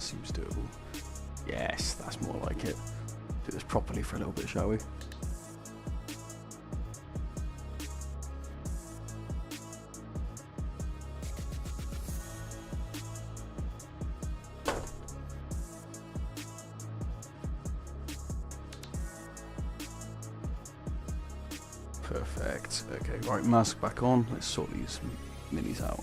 That seems doable. Yes, that's more like it. Do this properly for a little bit, shall we? Perfect. Okay, right, mask back on. Let's sort these minis out.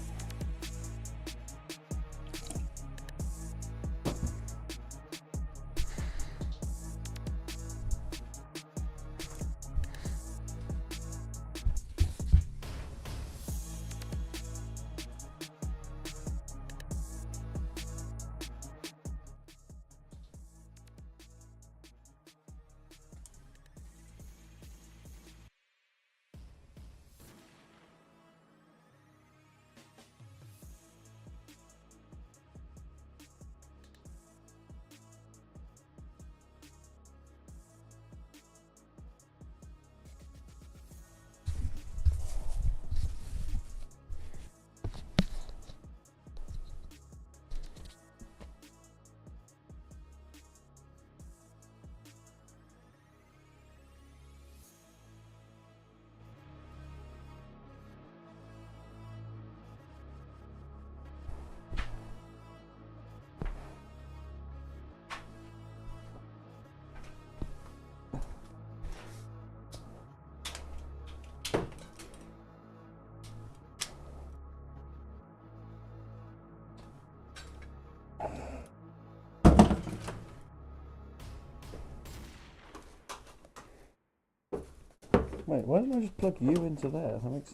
Wait, why didn't I just plug you into there? That makes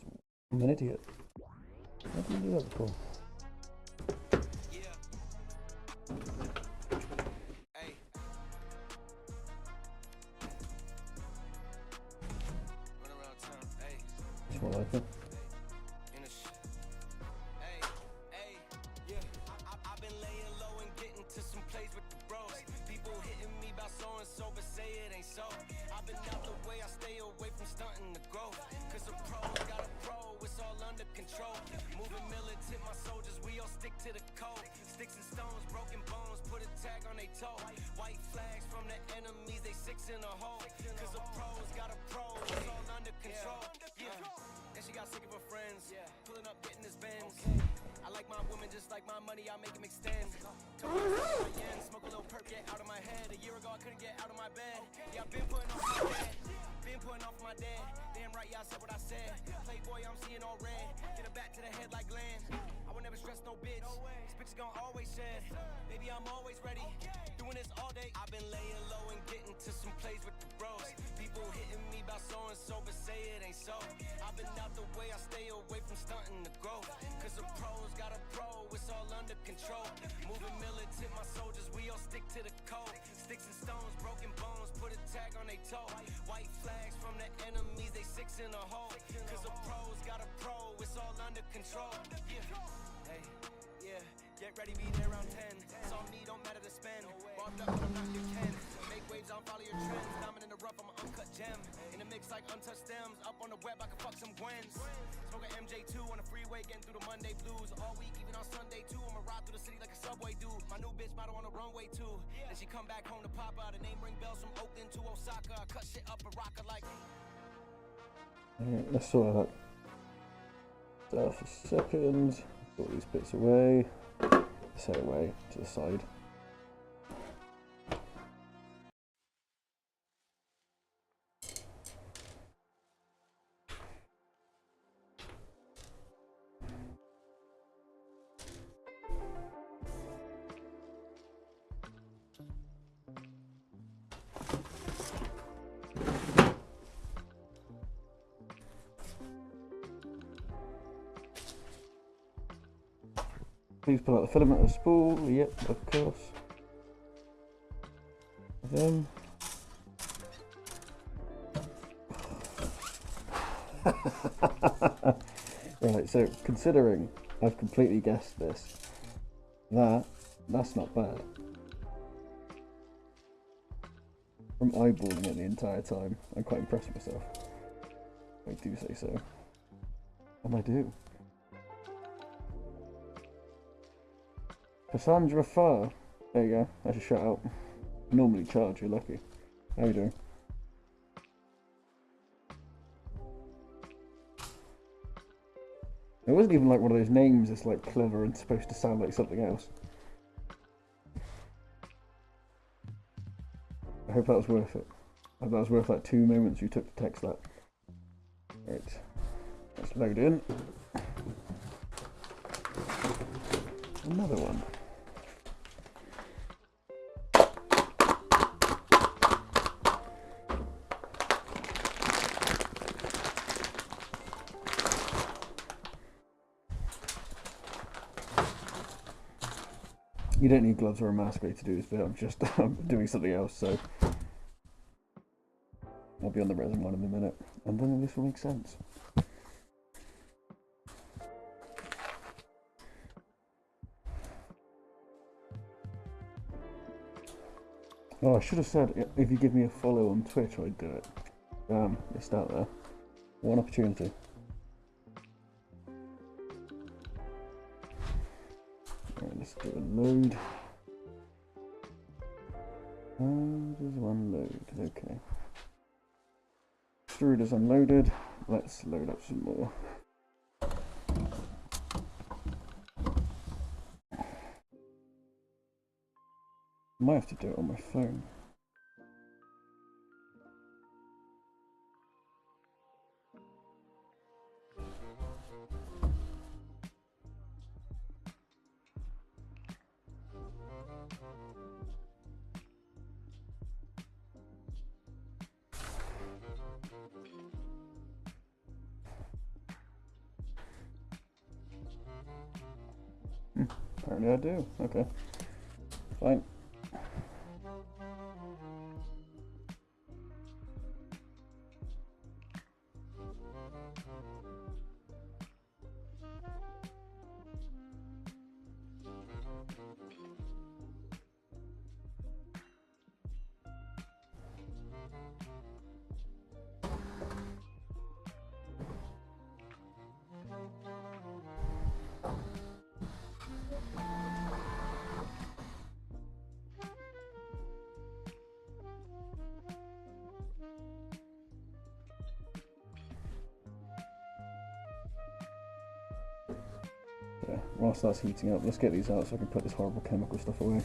I'm an idiot. Why didn't I do that before? That's more like it. Alright, let's sort out that stuff a second. Put these bits away. Set away to the side. Please pull out the filament of the spool. Yep, of course. Then right, so considering I've completely guessed this, that's not bad. I'm eyeballing it the entire time. I'm quite impressed with myself. I do say so. And I do. Cassandra Farr. There you go. That's a shout out. Normally charge, you're lucky. How you doing? It wasn't even like one of those names that's like clever and supposed to sound like something else. I hope that was worth it. I hope that was worth like 2 moments you took to text that. Right. Let's load in. Another one. You don't need gloves or a mask to do this bit. I'm doing something else, so I'll be on the resin one in a minute, and then this will make sense. Oh, I should have said, if you give me a follow on Twitch, I'd do it. Missed out there. One opportunity. Right, let's do a load. And there's one load, okay. Extrude is unloaded. Let's load up some more. Might have to do it on my phone. Apparently I do. Okay. Fine. Yeah, whilst that's heating up, let's get these out so I can put this horrible chemical stuff away.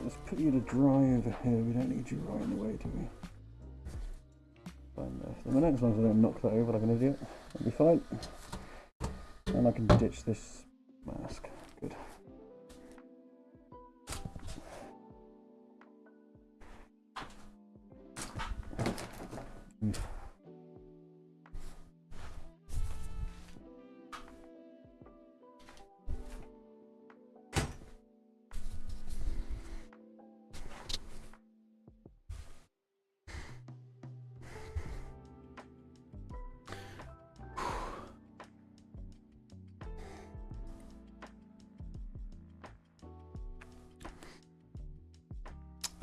Let's put you to dry over here. We don't need you right in the way, do we? Fine there. The next one, I don't knock that over like an idiot. That'll be fine. And I can ditch this mask. Good.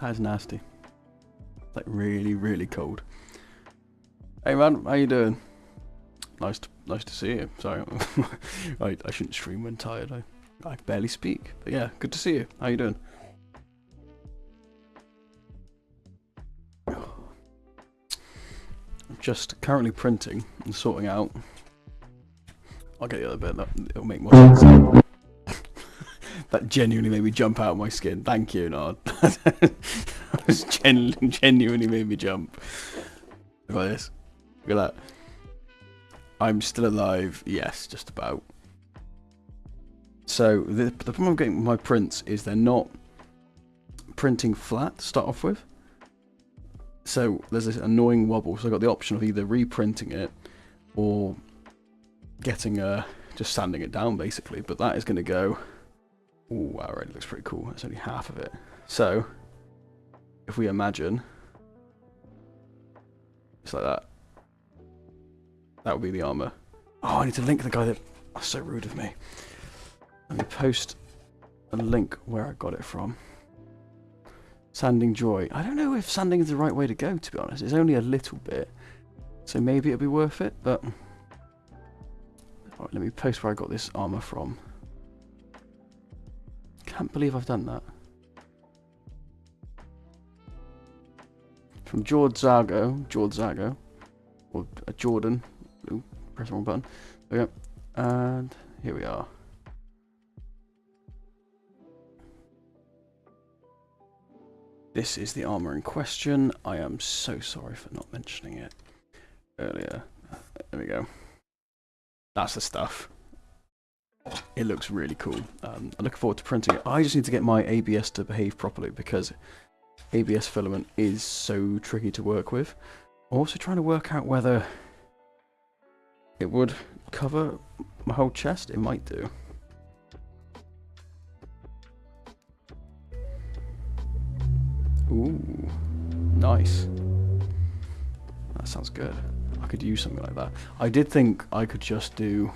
That's nasty. Like really, really cold. Hey man, how you doing? Nice to see you. Sorry, I shouldn't stream when tired. I barely speak. But yeah, good to see you. How you doing? I'm just currently printing and sorting out I'll get the other bit. It'll make more sense. That genuinely made me jump out of my skin. Thank you, Nard. Genuinely made me jump. Look at this. Look at that. I'm still alive. Yes, just about. So the problem I'm getting with my prints is they're not printing flat to start off with. So there's this annoying wobble. So I've got the option of either reprinting it or getting just sanding it down basically. But that is going to go. Oh wow, already looks pretty cool. That's only half of it. So if we imagine, it's like that. That would be the armor. Oh, I need to link the guy that. That's so rude of me. Let me post a link where I got it from. Sanding Joy. I don't know if sanding is the right way to go, to be honest. It's only a little bit. So maybe it'll be worth it, but... Alright, let me post where I got this armor from. Can't believe I've done that. From George Zago. Or Jordan. Ooh, press the wrong button. There we go. And here we are. This is the armor in question. I am so sorry for not mentioning it earlier. There we go. That's the stuff. It looks really cool. I'm looking forward to printing it. I just need to get my ABS to behave properly because ABS filament is so tricky to work with. I'm also trying to work out whether it would cover my whole chest. It might do. Ooh, nice. That sounds good. I could use something like that. I did think I could just do...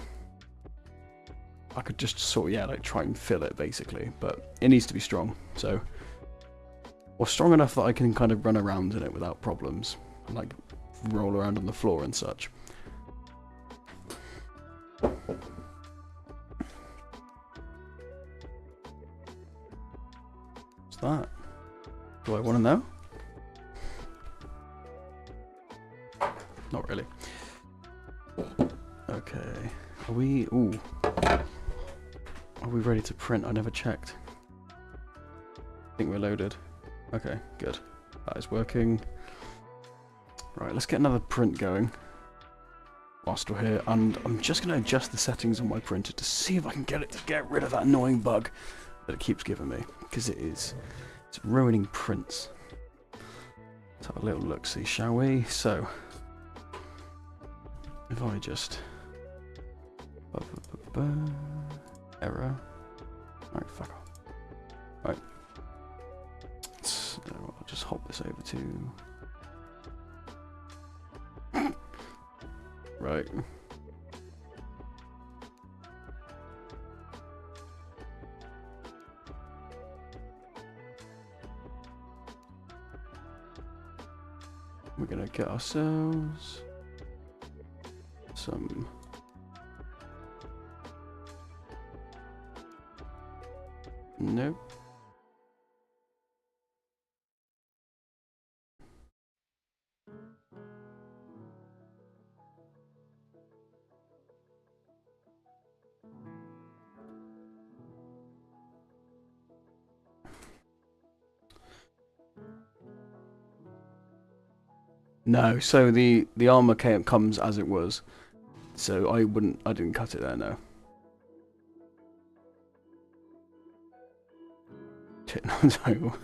I could just sort of, yeah, like try and fill it basically, but it needs to be strong, so... Or strong enough that I can kind of run around in it without problems. And like, roll around on the floor and such. What's that? Do I want to know? Not really. Okay. Are we... Ooh. Are we ready to print? I never checked. I think we're loaded. Okay, good. That is working. Right, let's get another print going. Whilst we're here. And I'm just going to adjust the settings on my printer to see if I can get it to get rid of that annoying bug that it keeps giving me. Because it is... It's ruining prints. Let's have a little look, see, shall we? So, if I just error. Alright, fuck off. Right. So I'll just hop this over to right. We're gonna get ourselves some nope. No, so the armor comes as it was. So I didn't cut it there, no. No.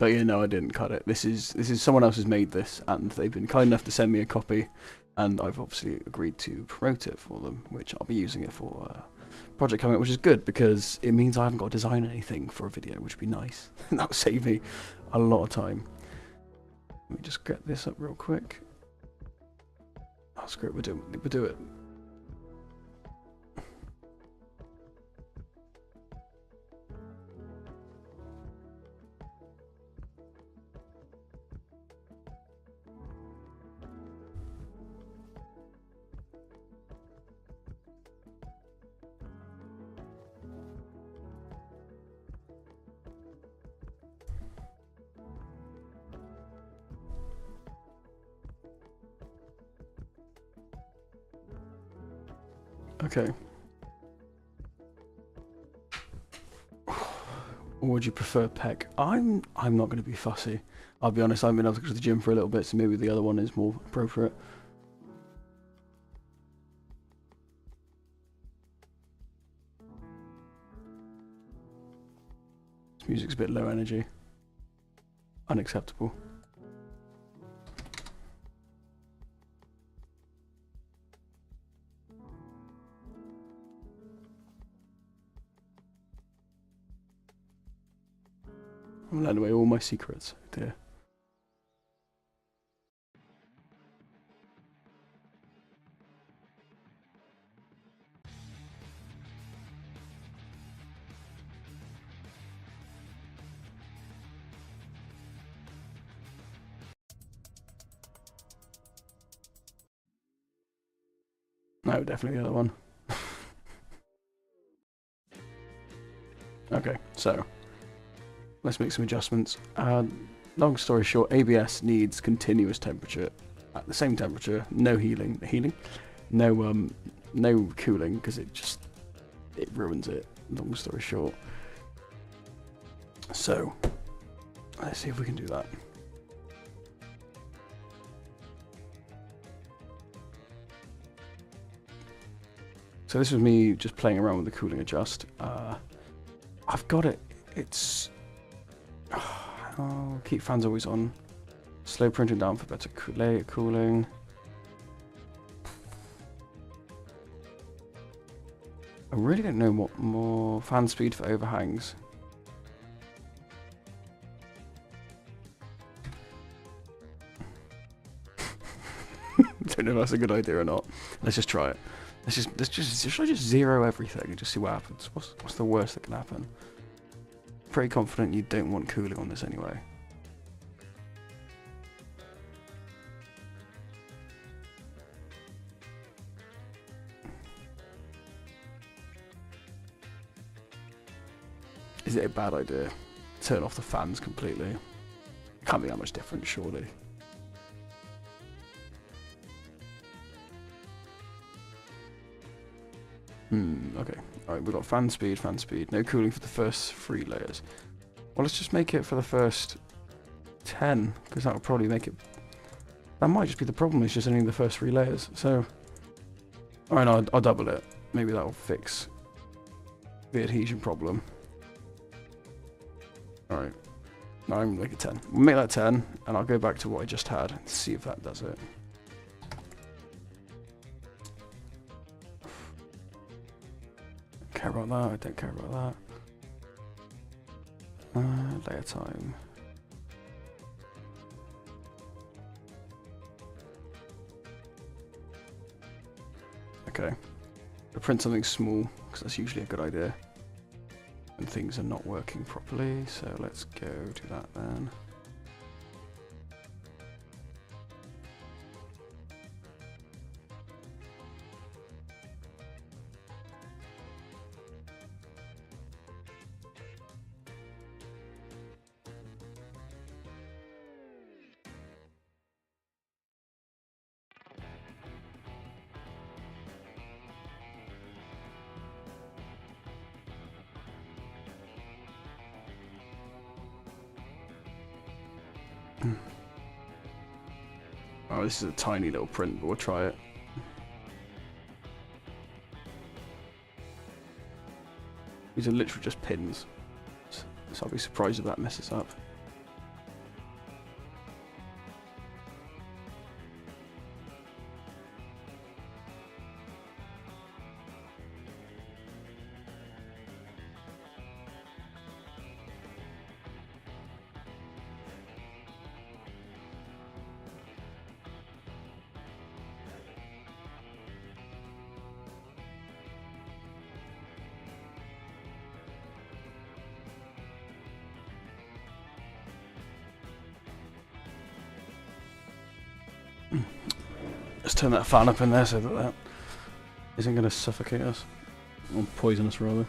But yeah, no, I didn't cut it. This is someone else has made this, and they've been kind enough to send me a copy, and I've obviously agreed to promote it for them, which I'll be using it for project coming up, which is good because it means I haven't got to design anything for a video, which would be nice. That would save me a lot of time. Let me just get this up real quick. Oh, screw it, we'll do it. Okay. Or would you prefer pec? I'm not going to be fussy. I'll be honest, I've been able to go to the gym for a little bit, so maybe the other one is more appropriate. This music's a bit low energy. Unacceptable. I'm letting away all my secrets, dear. No, definitely the other one. Okay, so let's make some adjustments. Long story short, ABS needs continuous temperature at the same temperature. No healing, no cooling, because it ruins it. Long story short. So let's see if we can do that. So this is me just playing around with the cooling adjust. I've got it. It's keep fans always on. Slow printing down for better cooling. I really don't know what more fan speed for overhangs. Don't know if that's a good idea or not. Let's just try it. Should I just zero everything and just see what happens? What's the worst that can happen? Pretty confident you don't want cooling on this anyway. Is it a bad idea? Turn off the fans completely. Can't be that much different, surely. Okay. Alright, we've got fan speed, no cooling for the first 3 layers. Well, let's just make it for the first 10, because that will probably make it... That might just be the problem, it's just only the first 3 layers, so... Alright, I'll double it. Maybe that'll fix the adhesion problem. Alright. Now I'm going to make it 10. We'll make that 10, and I'll go back to what I just had and see if that does it. Care about that, I don't care about that. Layer time. Okay. We'll print something small, because that's usually a good idea. And things are not working properly, so let's go do that then. Oh, this is a tiny little print, but we'll try it. These are literally just pins, so I'll be surprised if that messes up. Let's turn that fan up in there so that isn't going to suffocate us, or poison us rather.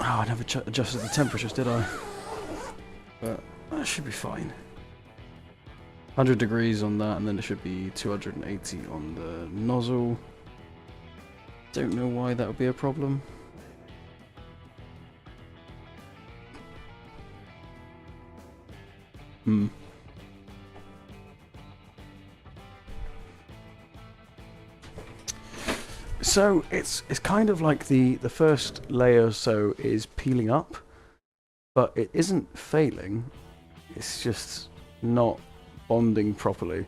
Oh, I never adjusted the temperatures, did I? But that should be fine. 100 degrees on that, and then it should be 280 on the nozzle. Don't know why that would be a problem. So it's kind of like the first layer or so is peeling up, but it isn't failing. It's just not bonding properly.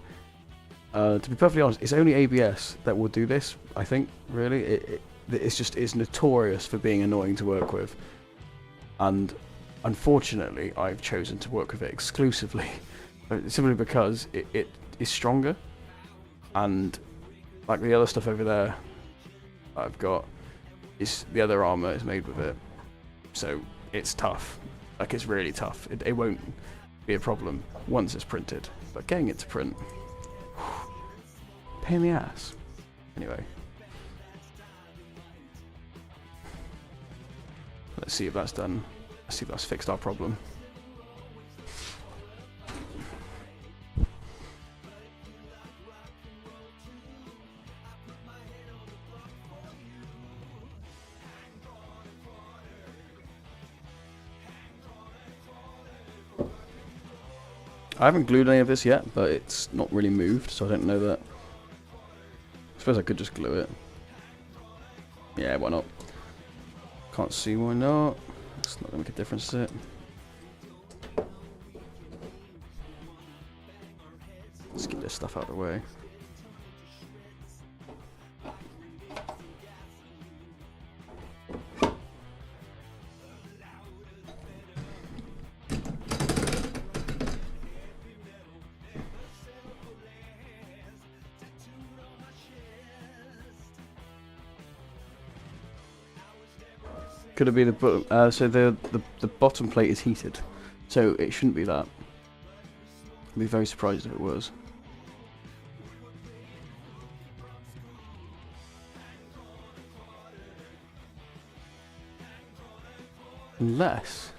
To be perfectly honest, it's only ABS that will do this. I think really, it's notorious for being annoying to work with, and unfortunately, I've chosen to work with it exclusively, simply because it is stronger, and like the other stuff over there I've got, is the other armor is made with it, so it's tough. Like, it's really tough. It won't be a problem once it's printed, but getting it to print, pain in the ass. Anyway, let's see if that's done. Let's see if that's fixed our problem. I haven't glued any of this yet, but it's not really moved, so I don't know that. I suppose I could just glue it. Yeah, why not? Can't see why not. It's not going to make a difference, is it? Let's get this stuff out of the way. Could it be the so the bottom plate is heated, so it shouldn't be that. I'd be very surprised if it was. Unless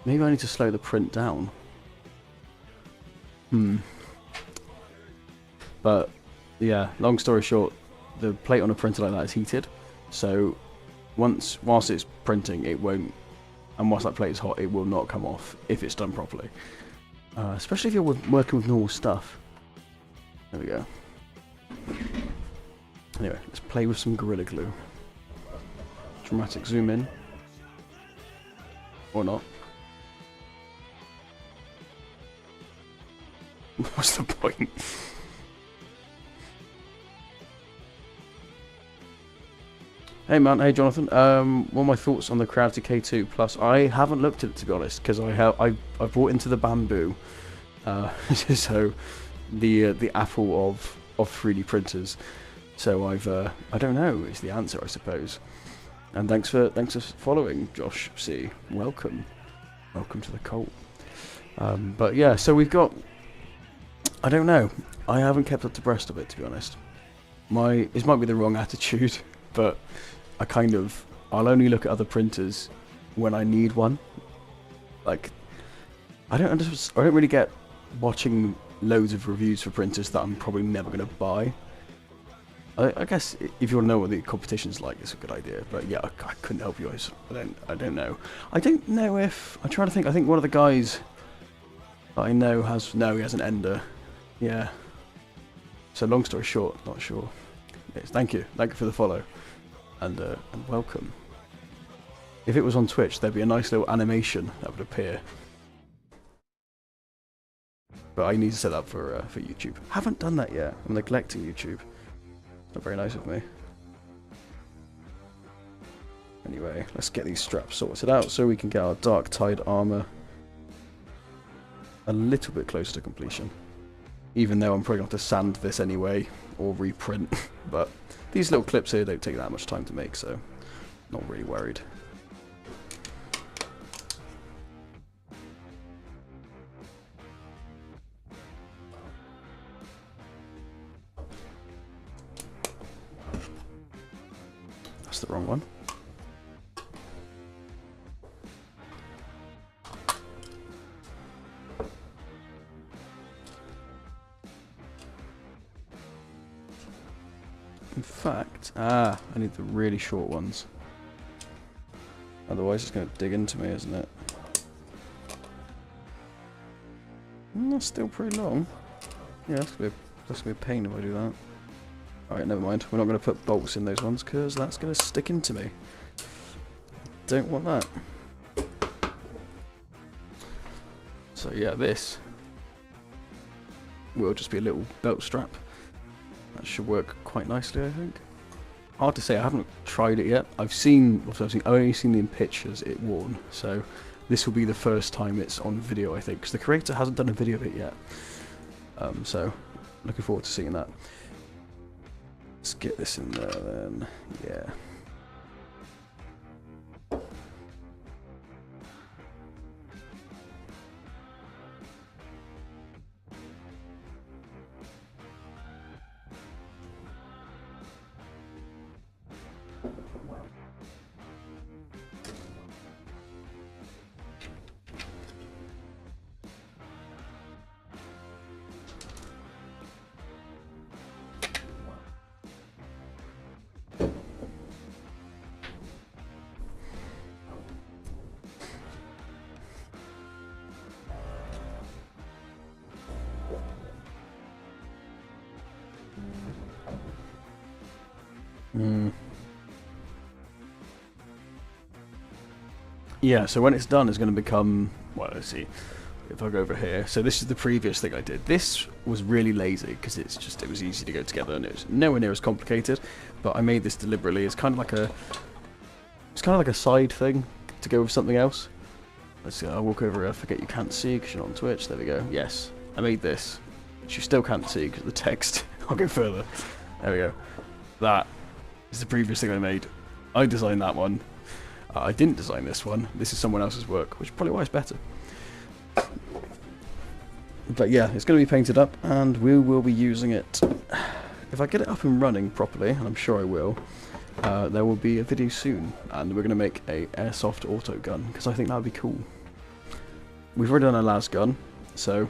maybe I need to slow the print down. But yeah, long story short, the plate on a printer like that is heated, so whilst it's printing, it won't, and whilst that plate is hot, it will not come off if it's done properly. Especially if you're working with normal stuff. There we go. Anyway, let's play with some Gorilla Glue. Dramatic zoom in. Or not. What's the point? Hey man, hey Jonathan. What are my thoughts on the Creality K2 Plus? I haven't looked at it, to be honest, because I bought into the bamboo, so the Apple of 3D printers. So I don't know is the answer, I suppose. And thanks for following, Josh C. Welcome to the cult. But yeah, so we've got. I don't know. I haven't kept up abreast of it, to be honest. This might be the wrong attitude, but I'll only look at other printers when I need one. Like, I don't really get watching loads of reviews for printers that I'm probably never going to buy. I guess if you want to know what the competition's like, it's a good idea. But yeah, I couldn't help you. I don't know. I don't know if I'm trying to think. I think one of the guys that I know he has an Ender. Yeah. So long story short, not sure. Yes, thank you for the follow. And welcome. If it was on Twitch, there'd be a nice little animation that would appear. But I need to set up for YouTube. Haven't done that yet. I'm neglecting YouTube. Not very nice of me. Anyway, let's get these straps sorted out so we can get our dark tide armor a little bit closer to completion. Even though I'm probably going to have to sand this anyway or reprint, but these little clips here don't take that much time to make, so not really worried. That's the wrong one. In fact, I need the really short ones. Otherwise it's going to dig into me, isn't it? That's still pretty long. Yeah, that's going to be a pain if I do that. Alright, never mind. We're not going to put bolts in those ones because that's going to stick into me. Don't want that. So yeah, this will just be a little belt strap. That should work quite nicely, I think. Hard to say, I haven't tried it yet. I've only seen in pictures it worn, so this will be the first time it's on video, I think, because the creator hasn't done a video of it yet. So, looking forward to seeing that. Let's get this in there then, yeah. Yeah, so when it's done, it's going to become, well, let's see, if I go over here. So this is the previous thing I did. This was really lazy because it was easy to go together and it was nowhere near as complicated. But I made this deliberately. It's kind of like a side thing to go with something else. Let's see. I'll walk over here. I forget you can't see because you're not on Twitch. There we go. Yes, I made this, which you still can't see because of the text. I'll go further. There we go. That is the previous thing I made. I designed that one. I didn't design this one. This is someone else's work, which is probably why it's better. But yeah, it's going to be painted up, and we will be using it. If I get it up and running properly, and I'm sure I will, there will be a video soon, and we're going to make a airsoft auto gun, because I think that would be cool. We've already done a las gun, so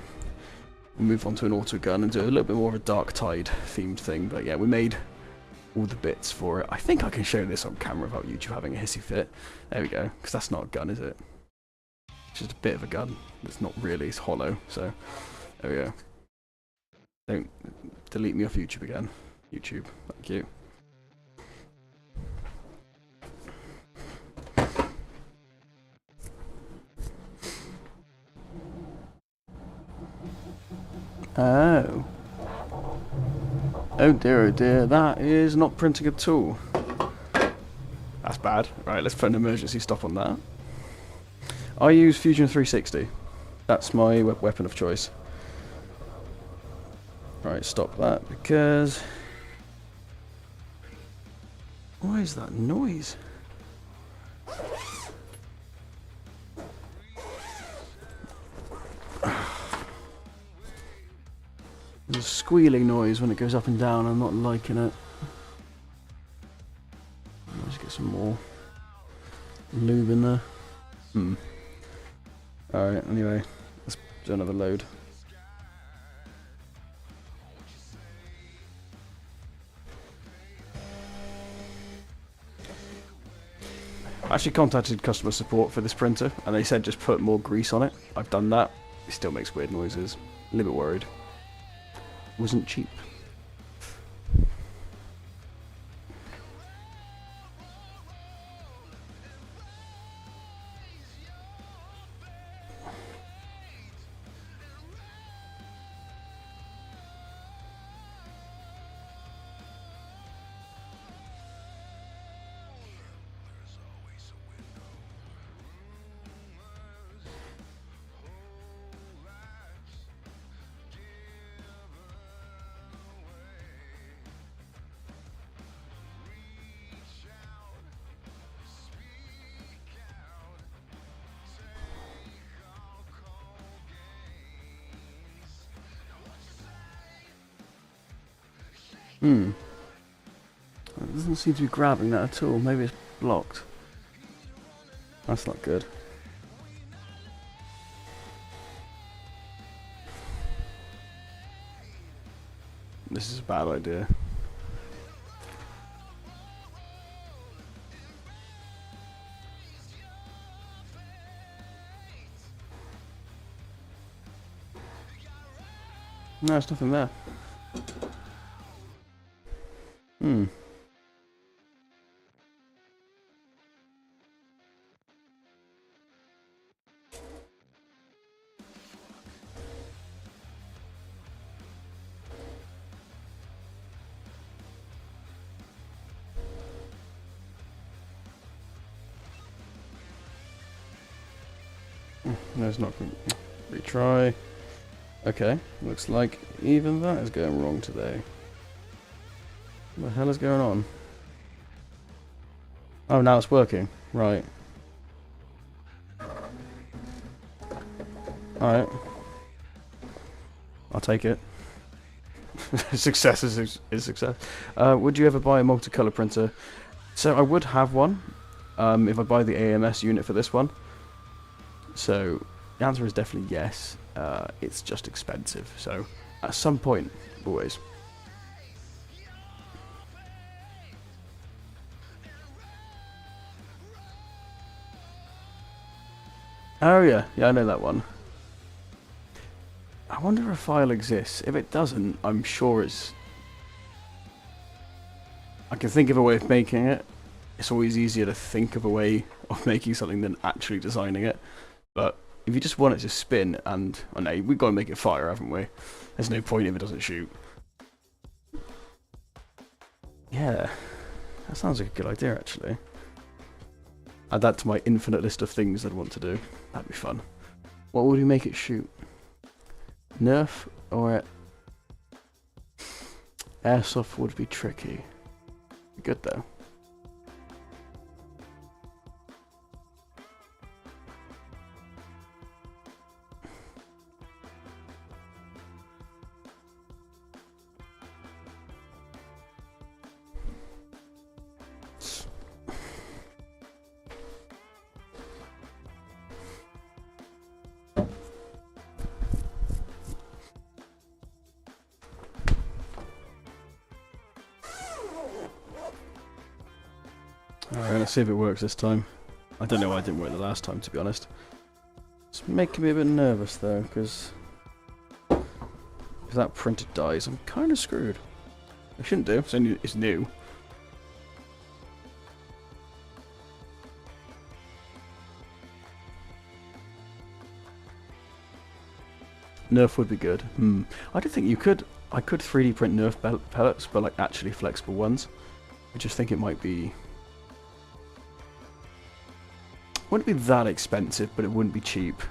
we'll move on to an auto gun and do a little bit more of a Dark Tide themed thing. But yeah, we made all the bits for it. I think I can show this on camera without YouTube having a hissy fit. There we go, because that's not a gun, is it? It's just a bit of a gun. It's not really, it's hollow, so there we go. Don't delete me off YouTube again. YouTube, thank you. Oh. Oh dear, that is not printing at all. That's bad. Right, let's put an emergency stop on that. I use Fusion 360. That's my weapon of choice. Right, stop that because... Why is that noise? There's a squealing noise when it goes up and down. I'm not liking it. Let's get some more lube in there. Alright, anyway, let's do another load. I actually contacted customer support for this printer and they said just put more grease on it. I've done that. It still makes weird noises. A little bit worried. Wasn't cheap. It doesn't seem to be grabbing that at all. Maybe it's blocked. That's not good. This is a bad idea. No, there's nothing there. Hmm. No, it's not. Retry. Okay, looks like even that is going wrong today. What the hell is going on? Oh, now it's working. Right. Alright. I'll take it. Success is success. Would you ever buy a multicolour printer? So I would have one if I buy the AMS unit for this one. So the answer is definitely yes. It's just expensive. So at some point, always. Oh yeah, I know that one. I wonder if a file exists. If it doesn't, I'm sure it's... I can think of a way of making it. It's always easier to think of a way of making something than actually designing it. But if you just want it to spin, and I know we've got to make it fire, haven't we? There's no point if it doesn't shoot. Yeah, that sounds like a good idea actually. Add that to my infinite list of things I'd want to do. That'd be fun. What would we make it shoot? Nerf or airsoft would be tricky. Good though. Alright, let's see if it works this time. I don't know why it didn't work the last time, to be honest. It's making me a bit nervous though, because if that printer dies, I'm kind of screwed. I shouldn't do, it's new. Nerf would be good. I don't think you could. I could 3D print Nerf pellets, but like actually flexible ones. I just think it might be... Wouldn't be that expensive, but it wouldn't be cheap.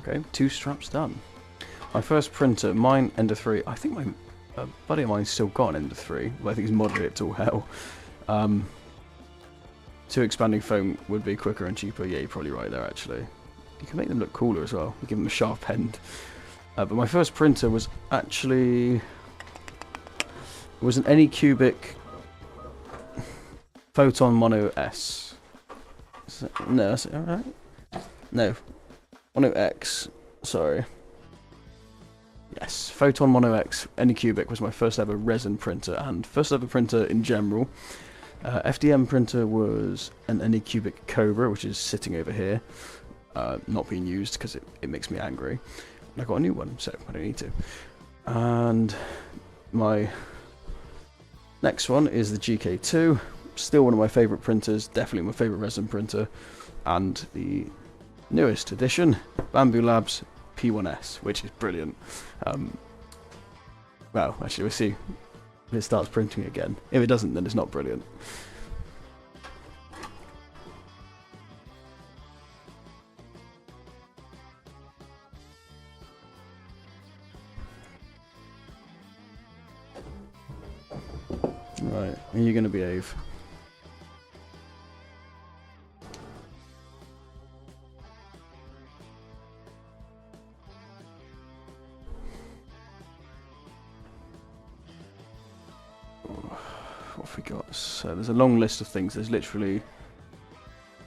Okay, 2 straps done. My first printer, mine Ender 3. I think my buddy of mine's still got an Ender 3, but I think he's modded it to hell. 2 expanding foam would be quicker and cheaper. Yeah, you're probably right there actually. You can make them look cooler as well. You give them a sharp end. But my first printer was actually... It was an Anycubic Photon Mono S. No, that's it, alright? No. Mono X, sorry. Yes, Photon Mono X Anycubic was my first ever resin printer and first ever printer in general. FDM printer was an Anycubic Cobra, which is sitting over here, not being used because it makes me angry. And I got a new one, so I don't need to. And my next one is the GK2. Still one of my favourite printers, definitely my favourite resin printer, and the newest edition, Bambu Labs P1S, which is brilliant. Well, actually, we'll see if it starts printing again. If it doesn't, then it's not brilliant. Right, are you going to behave? What have we got? So there's a long list of things. There's literally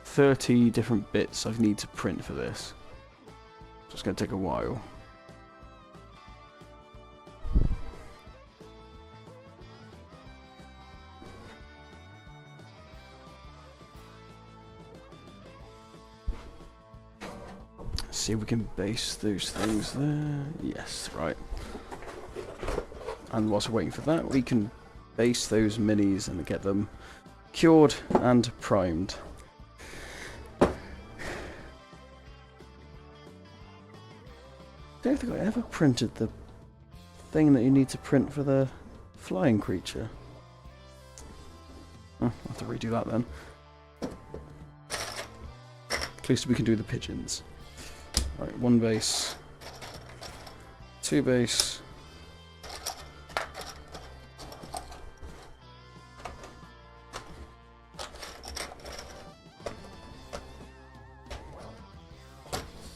30 different bits I need to print for this. So it's going to take a while. See if we can base those things there. Yes, right. And whilst we're waiting for that, we can base those minis and get them cured and primed. I don't think I ever printed the thing that you need to print for the flying creature. Oh, I'll have to redo that then. At least we can do the pigeons. Right, 1 base, 2 base,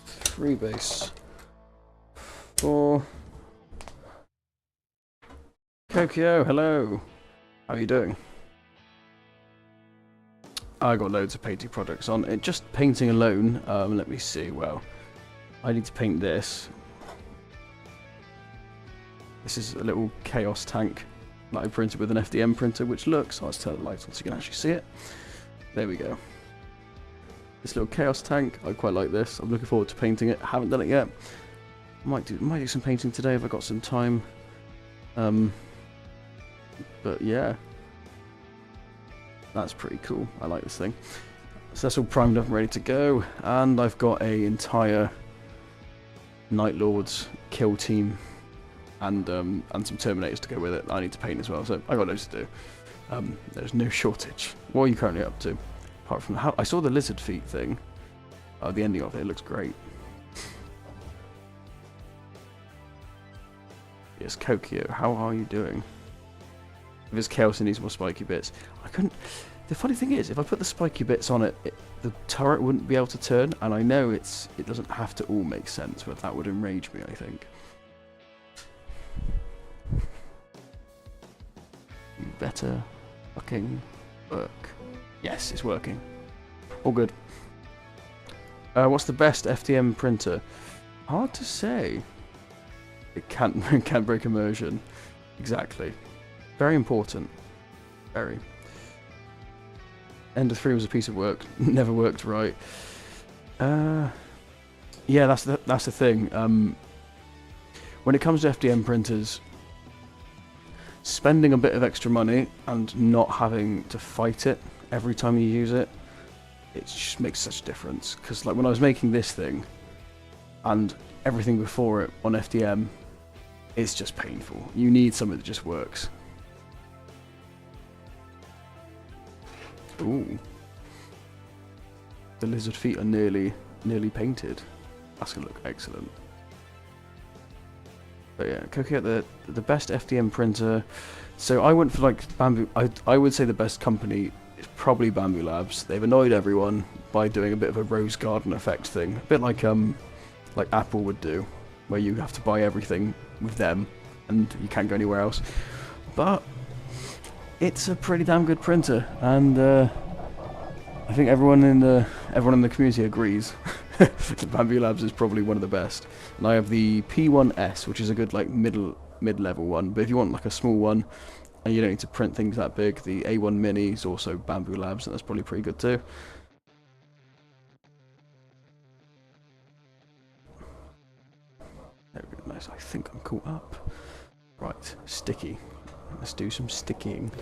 3 base, 4. Kokio, hello. How are you doing? I got loads of painting products on it. Just painting alone. Let me see. Well, I need to paint this. This is a little chaos tank that I printed with an FDM printer, which looks... Oh, let's turn the lights on so you can actually see it. There we go. This little chaos tank, I quite like this. I'm looking forward to painting it. I haven't done it yet. Might do some painting today if I got some time. But yeah, that's pretty cool. I like this thing. So that's all primed up and ready to go. And I've got a entire Night Lords kill team and some Terminators to go with it. I need to paint as well, so I got loads to do. There's no shortage. What are you currently up to? Apart from how I saw the lizard feet thing. The ending of it looks great. Yes, Kokio, how are you doing? If it's chaos, it needs more spiky bits. I couldn't. The funny thing is, if I put the spiky bits on it, the turret wouldn't be able to turn. And I know it doesn't have to all make sense, but that would enrage me, I think. You better fucking work. Yes, it's working. All good. What's the best FDM printer? Hard to say. It can't break immersion. Exactly. Very important. Very. Ender 3 was a piece of work. Never worked right. Yeah, that's the thing. When it comes to FDM printers, spending a bit of extra money and not having to fight it every time you use it, it just makes such a difference. Because like when I was making this thing and everything before it on FDM, it's just painful. You need something that just works. Ooh. The lizard feet are nearly painted. That's gonna look excellent. But yeah, Kokio, the best FDM printer. So I went for like Bambu. I would say the best company is probably Bambu Labs. They've annoyed everyone by doing a bit of a rose garden effect thing, a bit like Apple would do, where you have to buy everything with them and you can't go anywhere else. But it's a pretty damn good printer, and I think everyone in the community agrees. Bambu Labs is probably one of the best. And I have the P1S, which is a good like mid-level one. But if you want like a small one and you don't need to print things that big, the A1 Mini is also Bambu Labs, and that's probably pretty good too. There we go, nice. I think I'm caught up. Right, sticky. Let's do some sticking.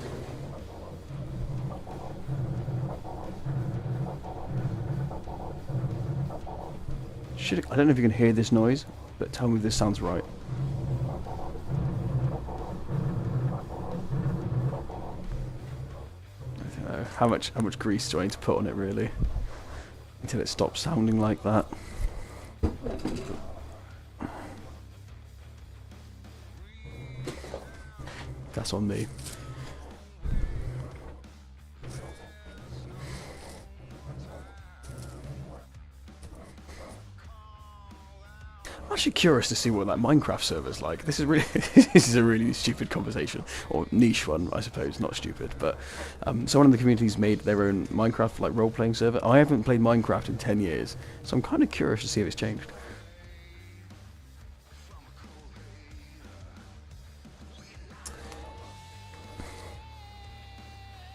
I don't know if you can hear this noise, but tell me if this sounds right. I don't know how much grease do I need to put on it really until it stops sounding like that. That's on me. I'm actually curious to see what that Minecraft server's like. This is really this is a really stupid conversation, or niche one, I suppose. Not stupid, but someone in the community's made their own Minecraft like role-playing server. I haven't played Minecraft in 10 years, so I'm kind of curious to see if it's changed.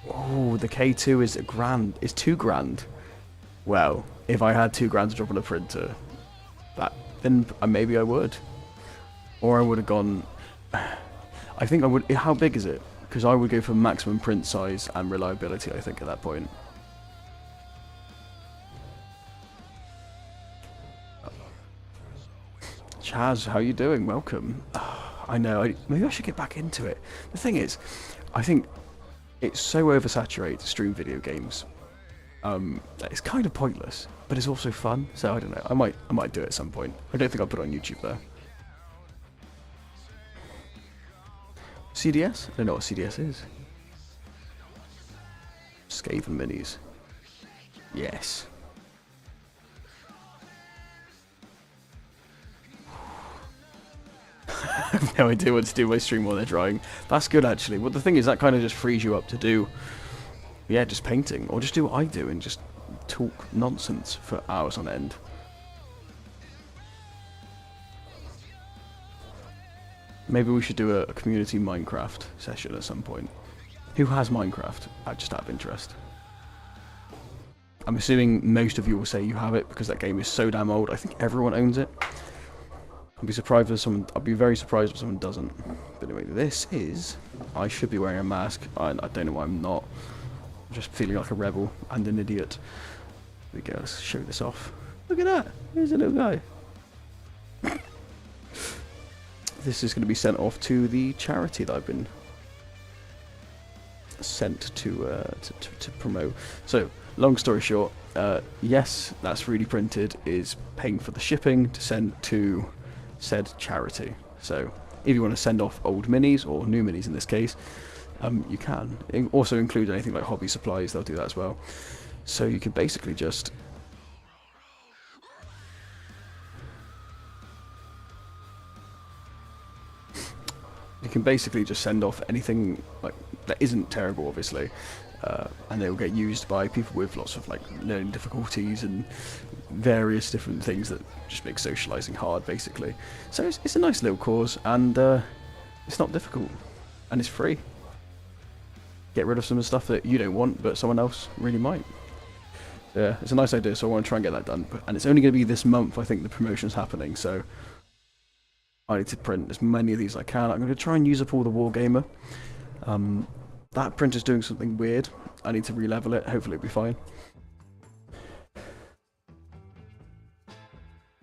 Oh, the K2 is £1,000. It's £2,000. Well, if I had £2,000 to drop on a printer, then maybe I would. Or I would have gone... I think I would... How big is it? Because I would go for maximum print size and reliability, I think, at that point. Chaz, how you doing? Welcome. I know, maybe I should get back into it. The thing is, I think it's so oversaturated to stream video games. It's kind of pointless, but it's also fun. So I don't know. I might do it at some point. I don't think I'll put it on YouTube though. CDS? I don't know what CDS is. Skaven minis. Yes. I have no idea what to do with my stream while they're drying. That's good actually. Well, the thing is, that kind of just frees you up to do, yeah, just painting, or just do what I do and just talk nonsense for hours on end. Maybe we should do a community Minecraft session at some point. Who has Minecraft? Just out of interest. I'm assuming most of you will say you have it because that game is so damn old. I think everyone owns it. I'd be surprised if someone. I'd be very surprised if someone doesn't. But anyway, this is. I should be wearing a mask. I don't know why I'm not. I'm just feeling like a rebel and an idiot. There we go. Let's show this off. Look at that. Here's a little guy. This is going to be sent off to the charity that I've been sent to promote. So, long story short, yes, that's 3D printed is paying for the shipping to send to said charity. So, if you want to send off old minis or new minis in this case, you can. It also include anything like hobby supplies. They'll do that as well. So you can basically just send off anything like that isn't terrible, obviously, and they will get used by people with lots of like learning difficulties and various different things that just make socializing hard, basically. So it's a nice little cause, and it's not difficult, and it's free. Get rid of some of the stuff that you don't want, but someone else really might. Yeah, it's a nice idea, so I want to try and get that done. And it's only going to be this month, I think, the promotion's happening, so I need to print as many of these as I can. I'm going to try and use up all the Wargamer. That printer's doing something weird. I need to re-level it. Hopefully it'll be fine.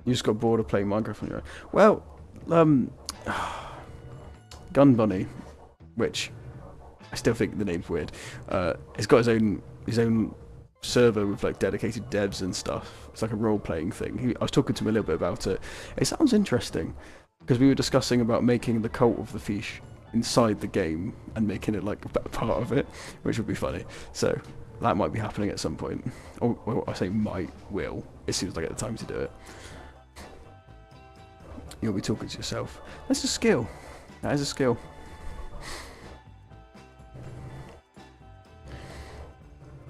You just got bored of playing Minecraft on your own. Well, Gun Bunny, which I still think the name's weird. It's got his own server with like dedicated devs and stuff. It's like a role-playing thing. I was talking to him a little bit about it. It sounds interesting because we were discussing about making the Cult of the Fish inside the game and making it like a part of it, which would be funny. So that might be happening at some point. Or well, I say will, as soon as I get the time to do it. You'll be talking to yourself. That's a skill. That is a skill.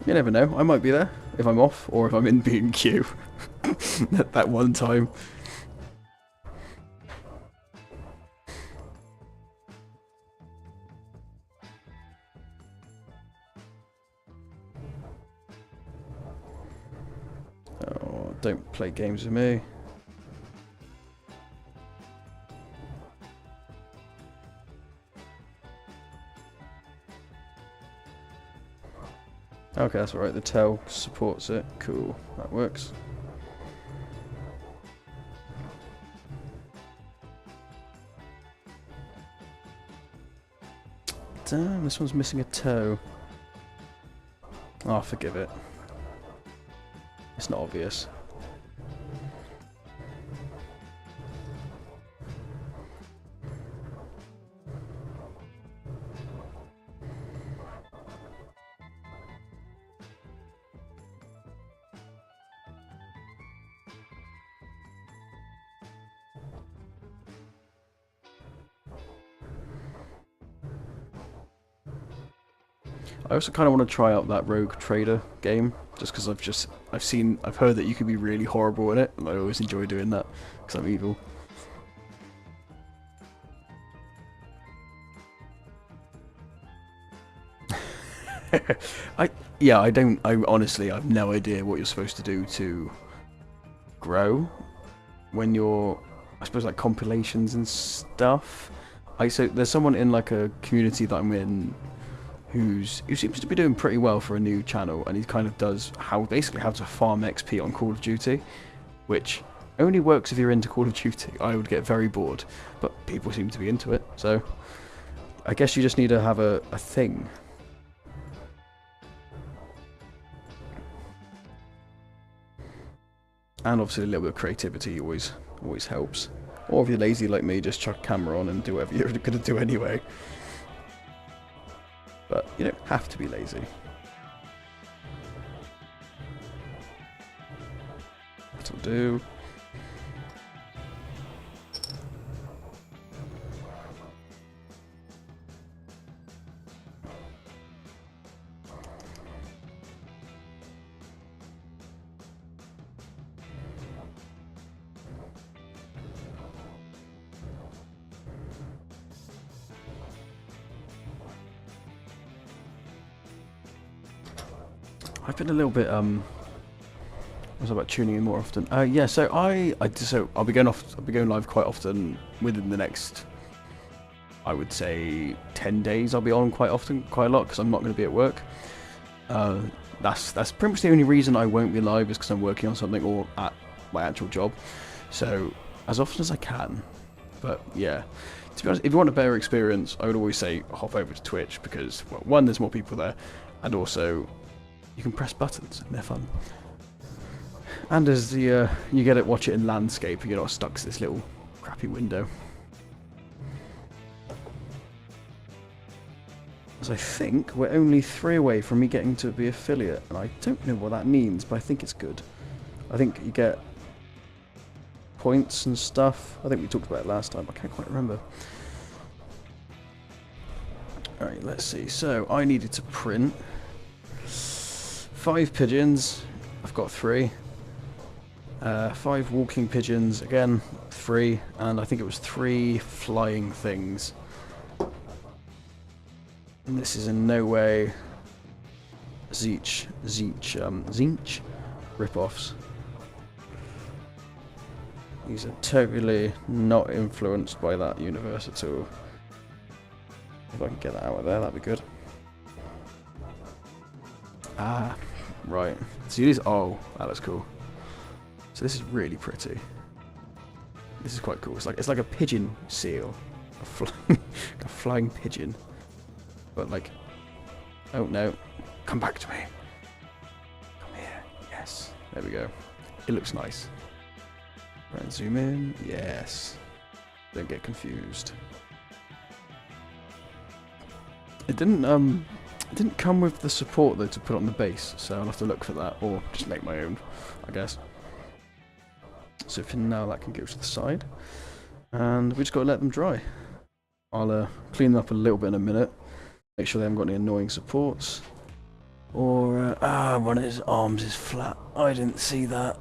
You never know. I might be there if I'm off or if I'm in B&Q that one time. Oh, don't play games with me. Okay, that's alright. The tail supports it. Cool. That works. Damn, this one's missing a toe. Oh, forgive it. It's not obvious. I also kind of want to try out that Rogue Trader game, just because I've heard that you can be really horrible at it, and I always enjoy doing that because I'm evil. I honestly, I've no idea what you're supposed to do to grow when you're, I suppose, like compilations and stuff. So there's someone in like a community that I'm in who seems to be doing pretty well for a new channel, and he kind of does basically how to farm XP on Call of Duty, which only works if you're into Call of Duty. I would get very bored, but people seem to be into it, so I guess you just need to have a thing. And obviously a little bit of creativity always helps. Or if you're lazy like me, just chuck a camera on and do whatever you're going to do anyway. But you don't have to be lazy. That'll do. I've been a little bit was about tuning in more often. Yeah, so I'll be going live quite often within the next, I would say, 10 days. I'll be on quite a lot because I'm not going to be at work. That's pretty much the only reason I won't be live, is because I'm working on something or at my actual job. So as often as I can. But yeah, to be honest, if you want a better experience, I would always say hop over to Twitch because, well, one, there's more people there, and also you can press buttons and they're fun. And as you get to watch it in landscape, and you're not stuck to this little crappy window. As I think we're only 3 away from me getting to be affiliate, and I don't know what that means, but I think it's good. I think you get points and stuff. I think we talked about it last time, I can't quite remember. Alright, let's see. So I needed to print 5 pigeons. I've got 3. 5 walking pigeons, again 3, and I think it was 3 flying things. And this is in no way Zinch rip-offs. These are totally not influenced by that universe at all. If I can get that out of there, that'd be good. Ah, right. See these? Oh, that looks cool. So this is really pretty. This is quite cool. It's like a pigeon seal, a flying pigeon. But like, oh no, come back to me. Come here. Yes, there we go. It looks nice. Right, zoom in. Yes. Don't get confused. It didn't come with the support though to put on the base, so I'll have to look for that, or just make my own, I guess. So for now that can go to the side, and we just got to let them dry. I'll clean them up a little bit in a minute, make sure they haven't got any annoying supports, or one of his arms is flat. I didn't see that.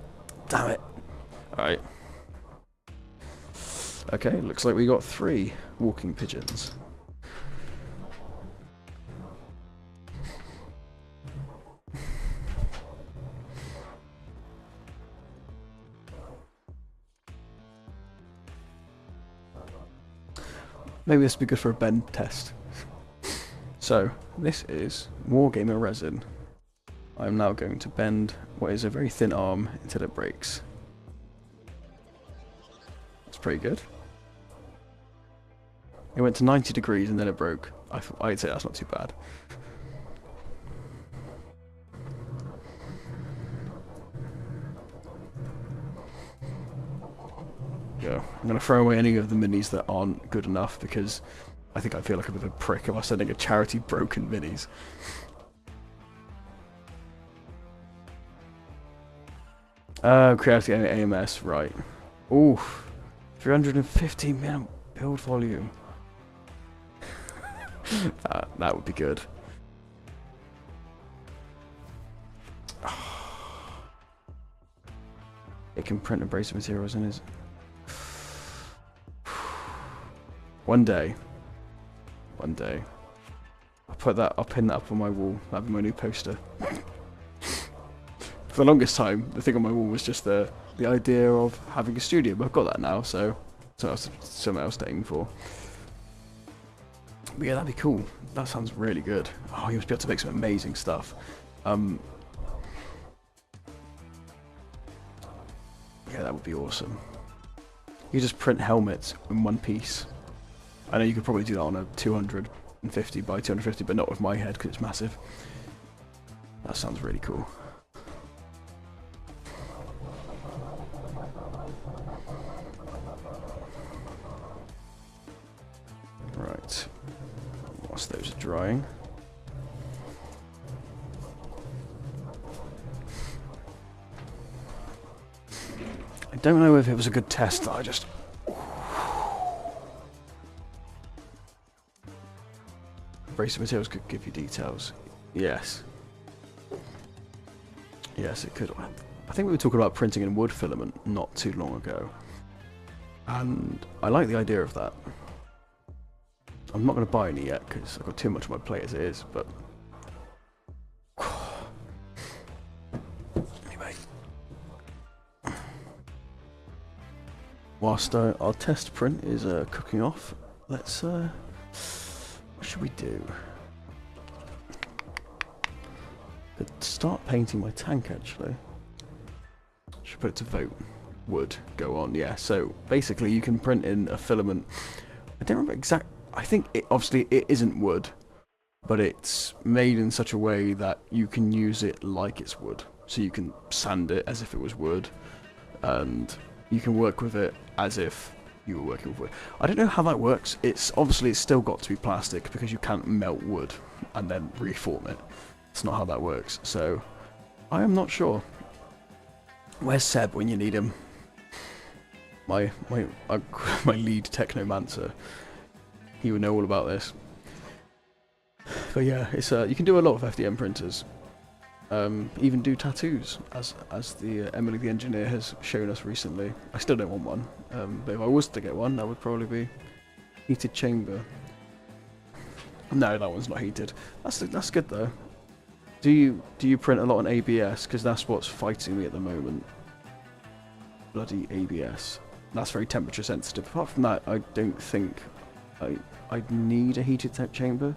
Damn it. Alright. Okay, looks like we got 3 walking pigeons. Maybe this would be good for a bend test. So, this is Wargamer Resin. I'm now going to bend what is a very thin arm until it breaks. That's pretty good. It went to 90 degrees and then it broke. I'd say that's not too bad. Go. I'm going to throw away any of the minis that aren't good enough because I think I feel like a bit of a prick if I'm sending a charity broken minis. Creative AMS, right. Ooh, 350 minimum build volume. that would be good. It can print abrasive materials in his... One day. I'll pin that up on my wall. That'll be my new poster. For the longest time, the thing on my wall was just the idea of having a studio, but I've got that now, so something else to aim for. But yeah, that'd be cool. That sounds really good. Oh, you must be able to make some amazing stuff. Yeah, that would be awesome. You just print helmets in one piece. I know you could probably do that on a 250 by 250, but not with my head because it's massive. That sounds really cool. Right. Whilst those are drying. I don't know if it was a good test that I just... Abrasive materials could give you details. Yes. Yes, it could. I think we were talking about printing in wood filament not too long ago. And I like the idea of that. I'm not going to buy any yet because I've got too much on my plate as it is, but... Anyway. Whilst our test print is cooking off, let's... what should we do? Could start painting my tank actually. Should put it to vote. Wood, go on, yeah. So basically you can print in a filament. I don't remember exact. I think obviously it isn't wood, but it's made in such a way that you can use it like it's wood. So you can sand it as if it was wood, and you can work with it as if you were working with wood. I don't know how that works. It's still got to be plastic because you can't melt wood and then reform it. It's not how that works. So I am not sure. Where's Seb when you need him? My lead technomancer. He would know all about this. But yeah, it's you can do a lot of FDM printers. Even do tattoos, as the Emily the engineer has shown us recently. I still don't want one, but if I was to get one, that would probably be heated chamber. No, that one's not heated. That's good though. Do you print a lot on ABS? Because that's what's fighting me at the moment. Bloody ABS. That's very temperature sensitive. Apart from that, I don't think I'd need a heated chamber.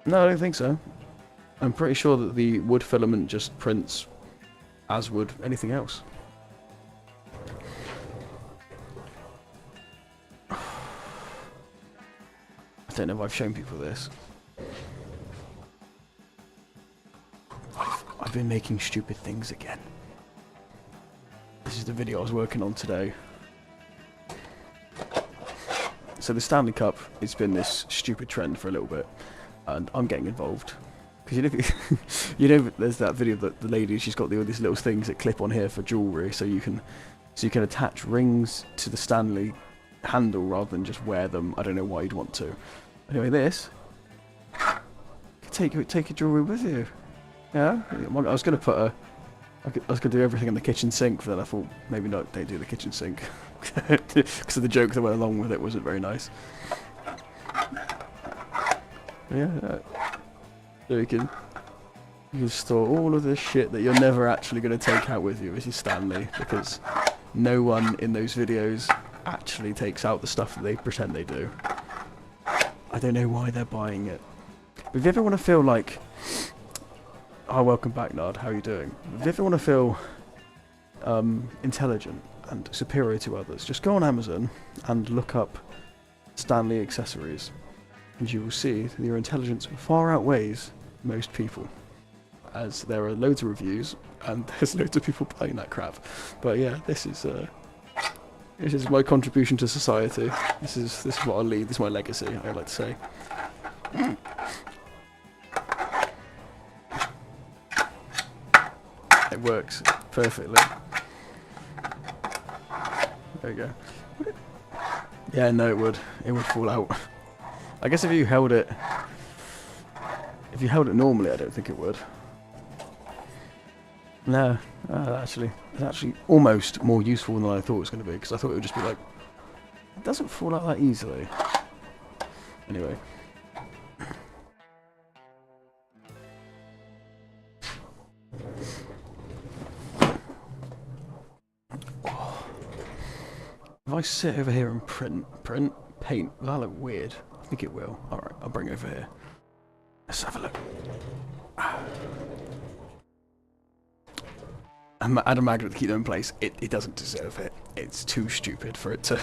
No, I don't think so. I'm pretty sure that the wood filament just prints as would anything else. I don't know if I've shown people this. I've been making stupid things again. This is the video I was working on today. So the Stanley Cup, it's been this stupid trend for a little bit, and I'm getting involved. Because you know, there's that video that the lady, she's got all these little things that clip on here for jewellery, so you can attach rings to the Stanley handle rather than just wear them. I don't know why you'd want to. Anyway, this, you can take your jewellery with you. Yeah, I was going to put I was going to do everything in the kitchen sink, but then I thought maybe not. Don't do the kitchen sink because of the joke that went along with it wasn't very nice. Yeah, so you can store all of this shit that you're never actually going to take out with you as your Stanley, because no one in those videos actually takes out the stuff that they pretend they do. I don't know why they're buying it. But if you ever want to feel like, oh, welcome back, Nard. How are you doing? If you ever want to feel intelligent and superior to others, just go on Amazon and look up Stanley accessories, and you will see that your intelligence far outweighs most people, as there are loads of reviews and there's loads of people buying that crap. But yeah, this is my contribution to society. This is what I'll leave. This is my legacy, I like to say. It works perfectly. There you go. Yeah, no, it would fall out. I guess if you held it normally, I don't think it would. No, it's actually almost more useful than I thought it was going to be, because I thought it would just be like, it doesn't fall out that easily. Anyway. If I sit over here and paint, will that look weird? I think it will. Alright, I'll bring it over here. Let's have a look. Add a magnet to keep them in place. It doesn't deserve it. It's too stupid for it to...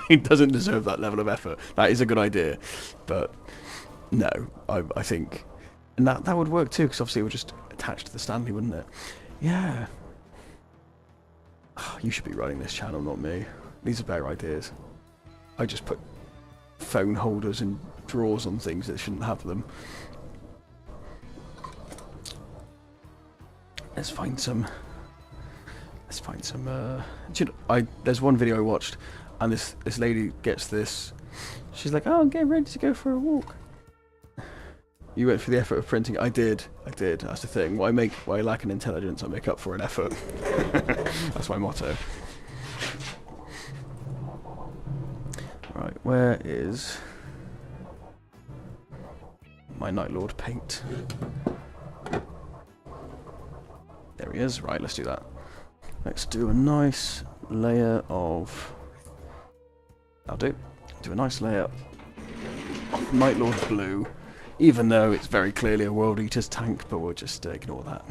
It doesn't deserve that level of effort. That is a good idea. But, no, I think... And that would work too, because obviously it would just attach to the Stanley, wouldn't it? Yeah. You should be running this channel, not me. These are better ideas. I just put phone holders and drawers on things that shouldn't have them. Let's find some. There's one video I watched, and this lady gets this. She's like, "Oh, I'm getting ready to go for a walk." You went for the effort of printing. I did. That's the thing. What I lack in intelligence, I make up for in effort. That's my motto. Right, where is my Night Lord paint? There he is. Right, let's do that. Let's do a nice layer of... I'll do a nice layer of Night Lord blue, even though it's very clearly a World Eater's tank, but we'll just ignore that.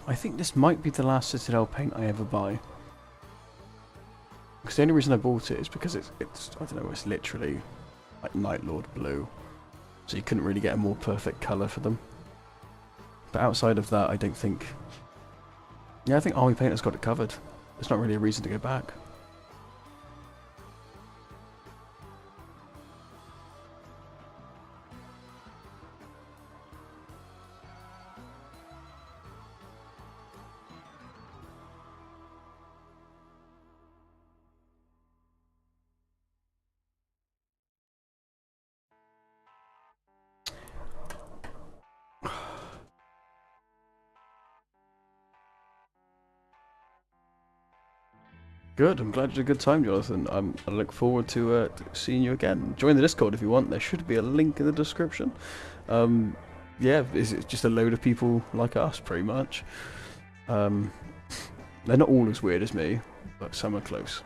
I think this might be the last Citadel paint I ever buy. Because the only reason I bought it is because it's I don't know, it's literally like Night Lord blue. So you couldn't really get a more perfect colour for them. But outside of that, I don't think... Yeah, I think Army Paint has got it covered. There's not really a reason to go back. Good, I'm glad you had a good time, Jonathan. I look forward to seeing you again. Join the Discord if you want. There should be a link in the description. yeah, it's just a load of people like us, pretty much. They're not all as weird as me, but some are close.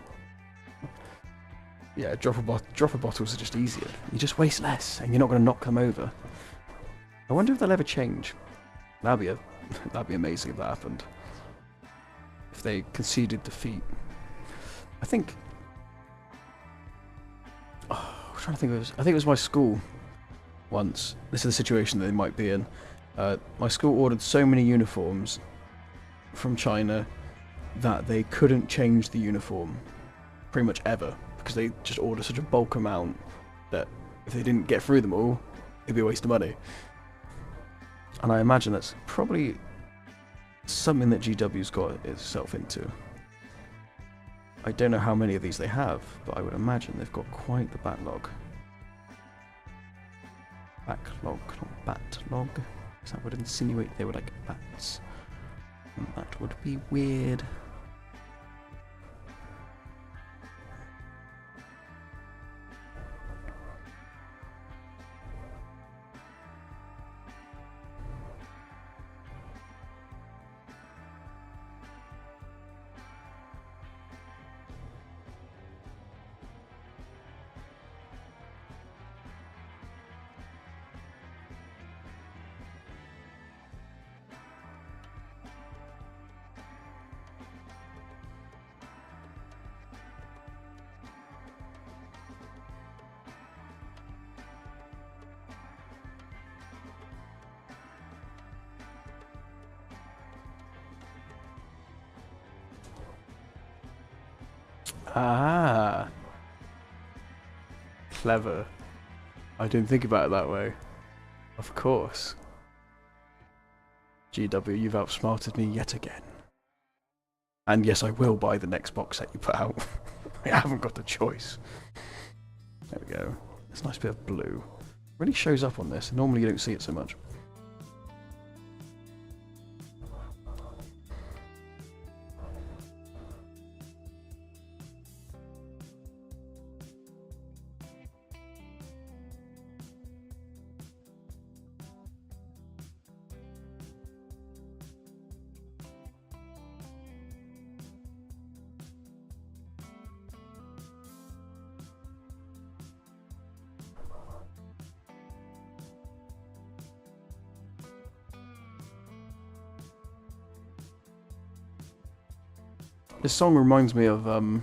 Yeah, dropper bottles are just easier. You just waste less, and you're not going to knock them over. I wonder if they'll ever change. That'd be amazing if that happened. If they conceded defeat. I think... Oh, I'm trying to think of it. I think it was my school once. This is the situation that they might be in. My school ordered so many uniforms from China that they couldn't change the uniform pretty much ever, because they just ordered such a bulk amount that if they didn't get through them all, it'd be a waste of money. And I imagine that's probably something that GW's got itself into. I don't know how many of these they have, but I would imagine they've got quite the backlog. Backlog, not batlog. Because that would insinuate they were like bats. And that would be weird. Ah, clever. I didn't think about it that way. Of course. GW, you've outsmarted me yet again. And yes, I will buy the next box set you put out. I haven't got the choice. There we go. It's a nice bit of blue. Really shows up on this. Normally you don't see it so much. This song reminds me of, I don't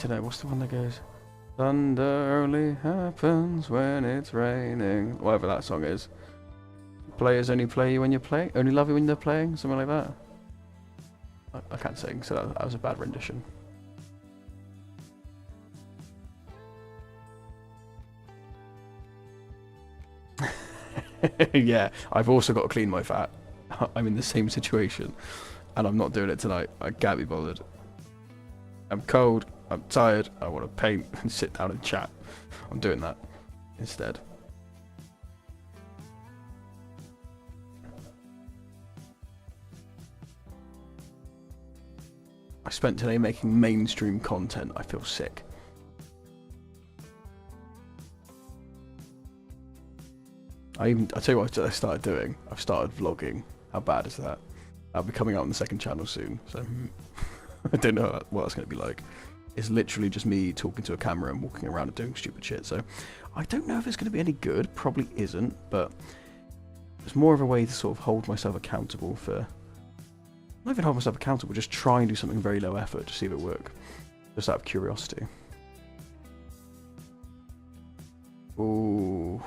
know, what's the one that goes? Thunder only happens when it's raining. Whatever that song is. Players only play you when you're playing, only love you when they're playing, something like that. I can't sing, so that was a bad rendition. Yeah, I've also got to clean my fat. I'm in the same situation. And I'm not doing it tonight. I can't be bothered. I'm cold, I'm tired, I want to paint and sit down and chat. I'm doing that instead. I spent today making mainstream content. I feel sick. I tell you what I started doing. I've started vlogging. How bad is that? I'll be coming out on the second channel soon, so I don't know what that's going to be like. It's literally just me talking to a camera and walking around and doing stupid shit, so I don't know if it's going to be any good. Probably isn't, but it's more of a way to sort of hold myself accountable for... Not even hold myself accountable, just try and do something very low effort to see if it works. Just out of curiosity. Ooh.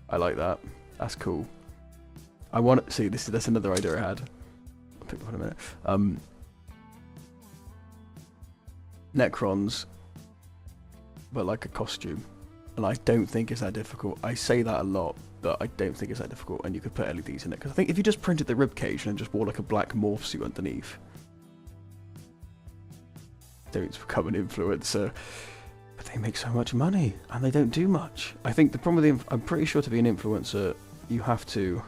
I like that. That's cool. I want to see this. That's another idea I had. I'll pick up in a minute. Necrons, but like a costume, and I don't think it's that difficult. I say that a lot, but I don't think it's that difficult. And you could put LEDs in it, because I think if you just printed the ribcage and just wore like a black morph suit underneath, don't become an influencer. But they make so much money, and they don't do much. I think the problem with I'm pretty sure to be an influencer, you have to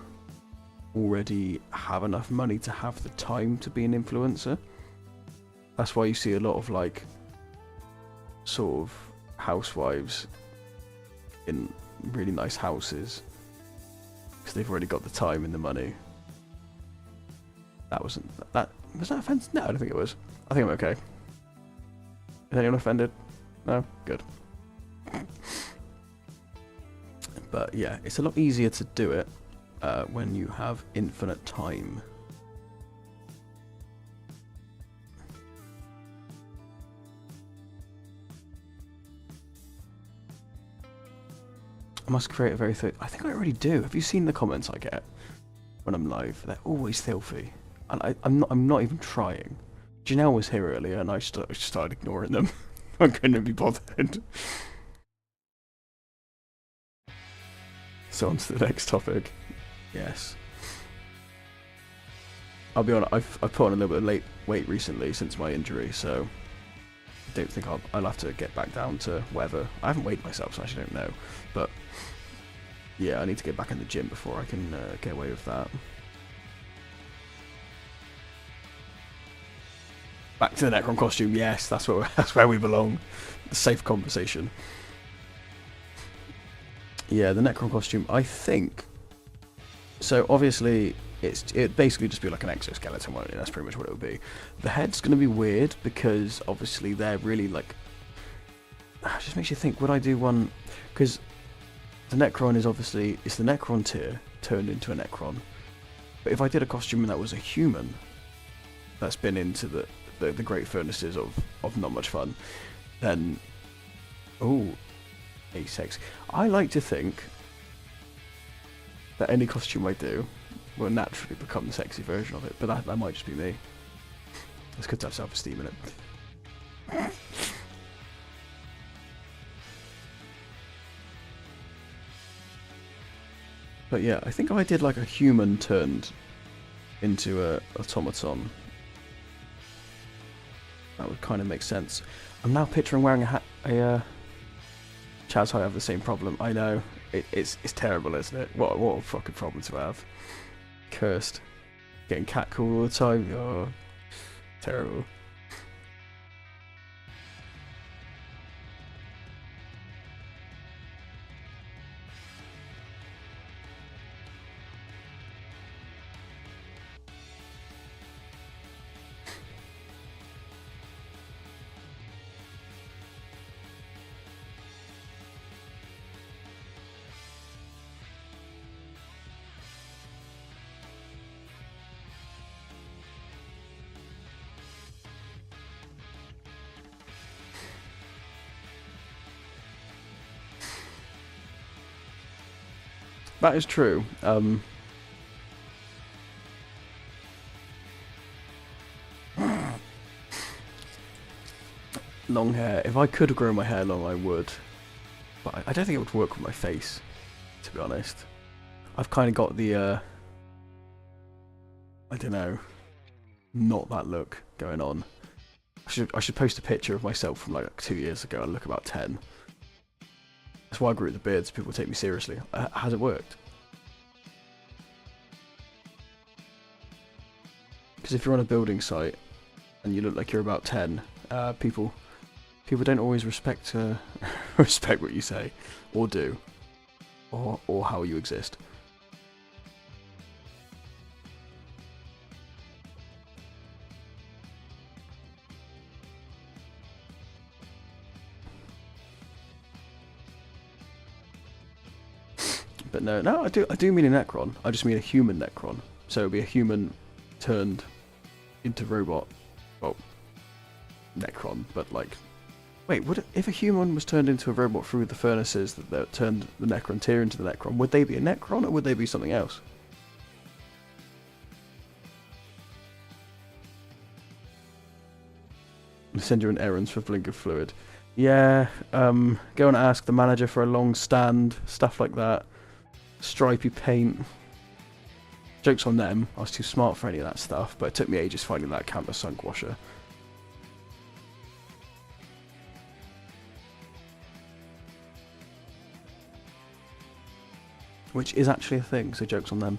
already have enough money to have the time to be an influencer. That's why you see a lot of like sort of housewives in really nice houses because they've already got the time and the money. That wasn't that. Was that offensive? No, I don't think it was. I think I'm okay. Is anyone offended? No? Good. But yeah, it's a lot easier to do it when you have infinite time. I must create a very I think I already do. Have you seen the comments I get when I'm live? They're always filthy. And I'm not even trying. Janelle was here earlier and I started ignoring them. I couldn't be bothered. So on to the next topic. Yes. I'll be honest, I've put on a little bit of weight recently since my injury, so I don't think I'll have to get back down to whatever. I haven't weighed myself, so I actually don't know. But yeah, I need to get back in the gym before I can get away with that. Back to the Necron costume, yes, that's where we belong. The safe conversation. Yeah, the Necron costume, I think. So obviously, it'd basically just be like an exoskeleton, won't it? That's pretty much what it would be. The head's going to be weird because obviously they're really like. It just makes you think. Would I do one? Because the Necron is obviously it's the Necron tier turned into a Necron. But if I did a costume and that was a human, that's been into the great furnaces of not much fun, then asex. I like to think that any costume I do will naturally become the sexy version of it, but that might just be me. It's good to have self-esteem in it. But yeah, I think if I did like a human turned into a automaton, that would kind of make sense. I'm now picturing wearing a Chaz, I have the same problem. I know. It's terrible, isn't it? What a fucking problem to have. Cursed. Getting catcalled all the time. Oh, terrible. That is true. Long hair. If I could grow my hair long, I would. But I don't think it would work with my face, to be honest. I've kind of got the, I don't know, not that look going on. I should post a picture of myself from like 2 years ago. I look about 10. That's why I grew the beard, so people take me seriously. Has it worked? Because if you're on a building site and you look like you're about 10, people don't always respect respect what you say or do, or how you exist. But no, I do mean a Necron. I just mean a human Necron. So it'd be a human turned into robot. Well, Necron, but like, wait, if a human was turned into a robot through the furnaces that turned the Necron tier into the Necron, would they be a Necron or would they be something else? Send you an errands for blinker fluid. Yeah, go and ask the manager for a long stand, stuff like that. Stripy paint. Joke's on them, I was too smart for any of that stuff, but it took me ages finding that canvas sunk washer. Which is actually a thing, so joke's on them.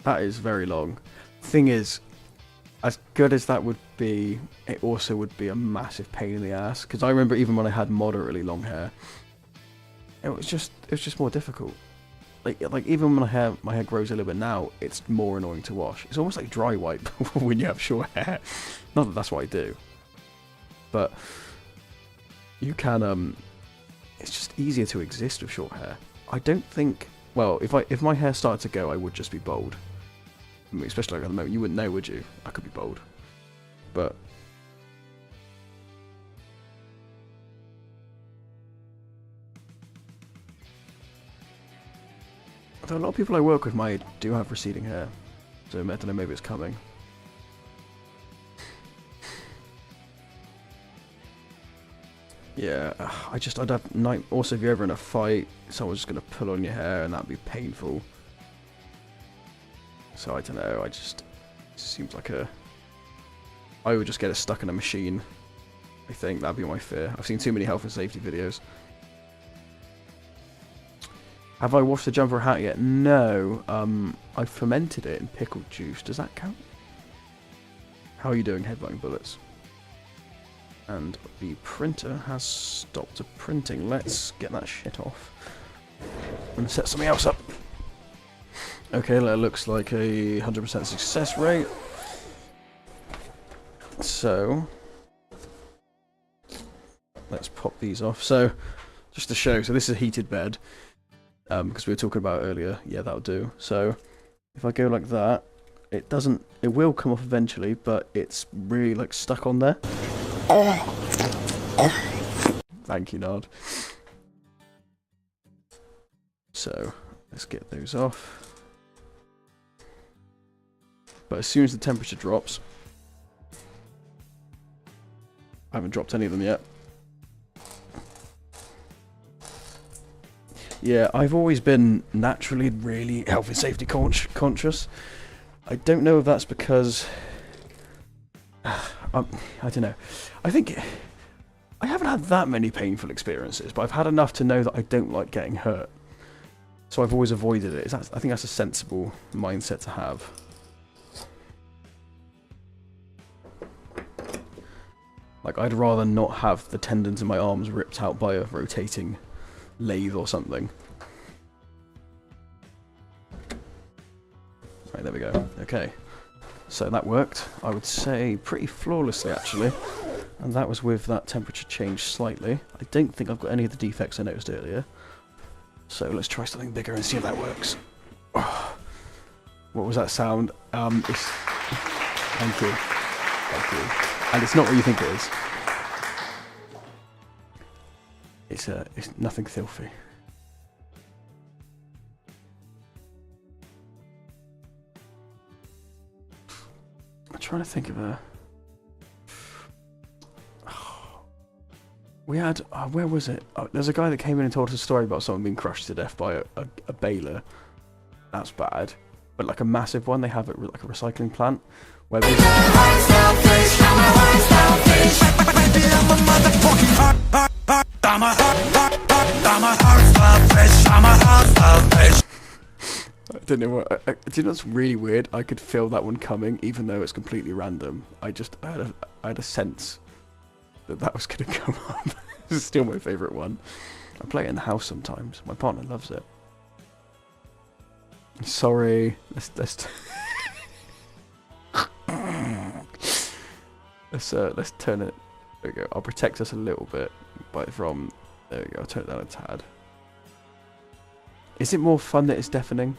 That is very long. thing is, as good as that would be, it also would be a massive pain in the ass. Because I remember even when I had moderately long hair, it was just more difficult. Like even when my hair grows a little bit now, it's more annoying to wash. It's almost like dry wipe when you have short hair. Not that that's what I do, but you can. It's just easier to exist with short hair. I don't think. Well, if my hair started to go, I would just be bald. I mean, especially like at the moment, you wouldn't know, would you? I could be bald, but. Although a lot of people I work with do have receding hair, so I don't know, maybe it's coming. Yeah, I'd have night. Also, if you're ever in a fight, someone's just gonna pull on your hair, and that'd be painful. So I don't know. It seems like I would just get it stuck in a machine. I think that'd be my fear. I've seen too many health and safety videos. Have I washed the jumper hat yet? No. I fermented it in pickled juice. Does that count? How are you doing, headbutting bullets? And the printer has stopped printing. Let's get that shit off and set something else up. Okay, that looks like a 100% success rate. So let's pop these off. So just to show, so this is a heated bed. Because we were talking about earlier, yeah, that'll do. So if I go like that, it will come off eventually, but it's really like stuck on there. Thank you, Nard. So let's get those off. But as soon as the temperature drops, I haven't dropped any of them yet. Yeah, I've always been naturally really health and safety conscious. I don't know if that's because... I don't know. I think... I haven't had that many painful experiences, but I've had enough to know that I don't like getting hurt. So I've always avoided it. I think that's a sensible mindset to have. Like, I'd rather not have the tendons in my arms ripped out by a rotating lathe or something. Right, there we go. Okay. So that worked, I would say, pretty flawlessly, actually. And that was with that temperature change slightly. I don't think I've got any of the defects I noticed earlier. So let's try something bigger and see if that works. Oh, what was that sound? Thank you. Thank you. And it's not what you think it is. It's nothing filthy. I'm trying to think of a... We had... where was it? There's a guy that came in and told us a story about someone being crushed to death by a baler. That's bad. But like a massive one, they have it like a recycling plant. Where they... I don't know what. Do you know what's really weird? I could feel that one coming, even though it's completely random. I had a sense that was going to come up. This is still my favourite one. I play it in the house sometimes. My partner loves it. Sorry. Let's turn it. There we go. I'll protect us a little bit, but from there we go. I'll turn it down a tad. Is it more fun that it's deafening?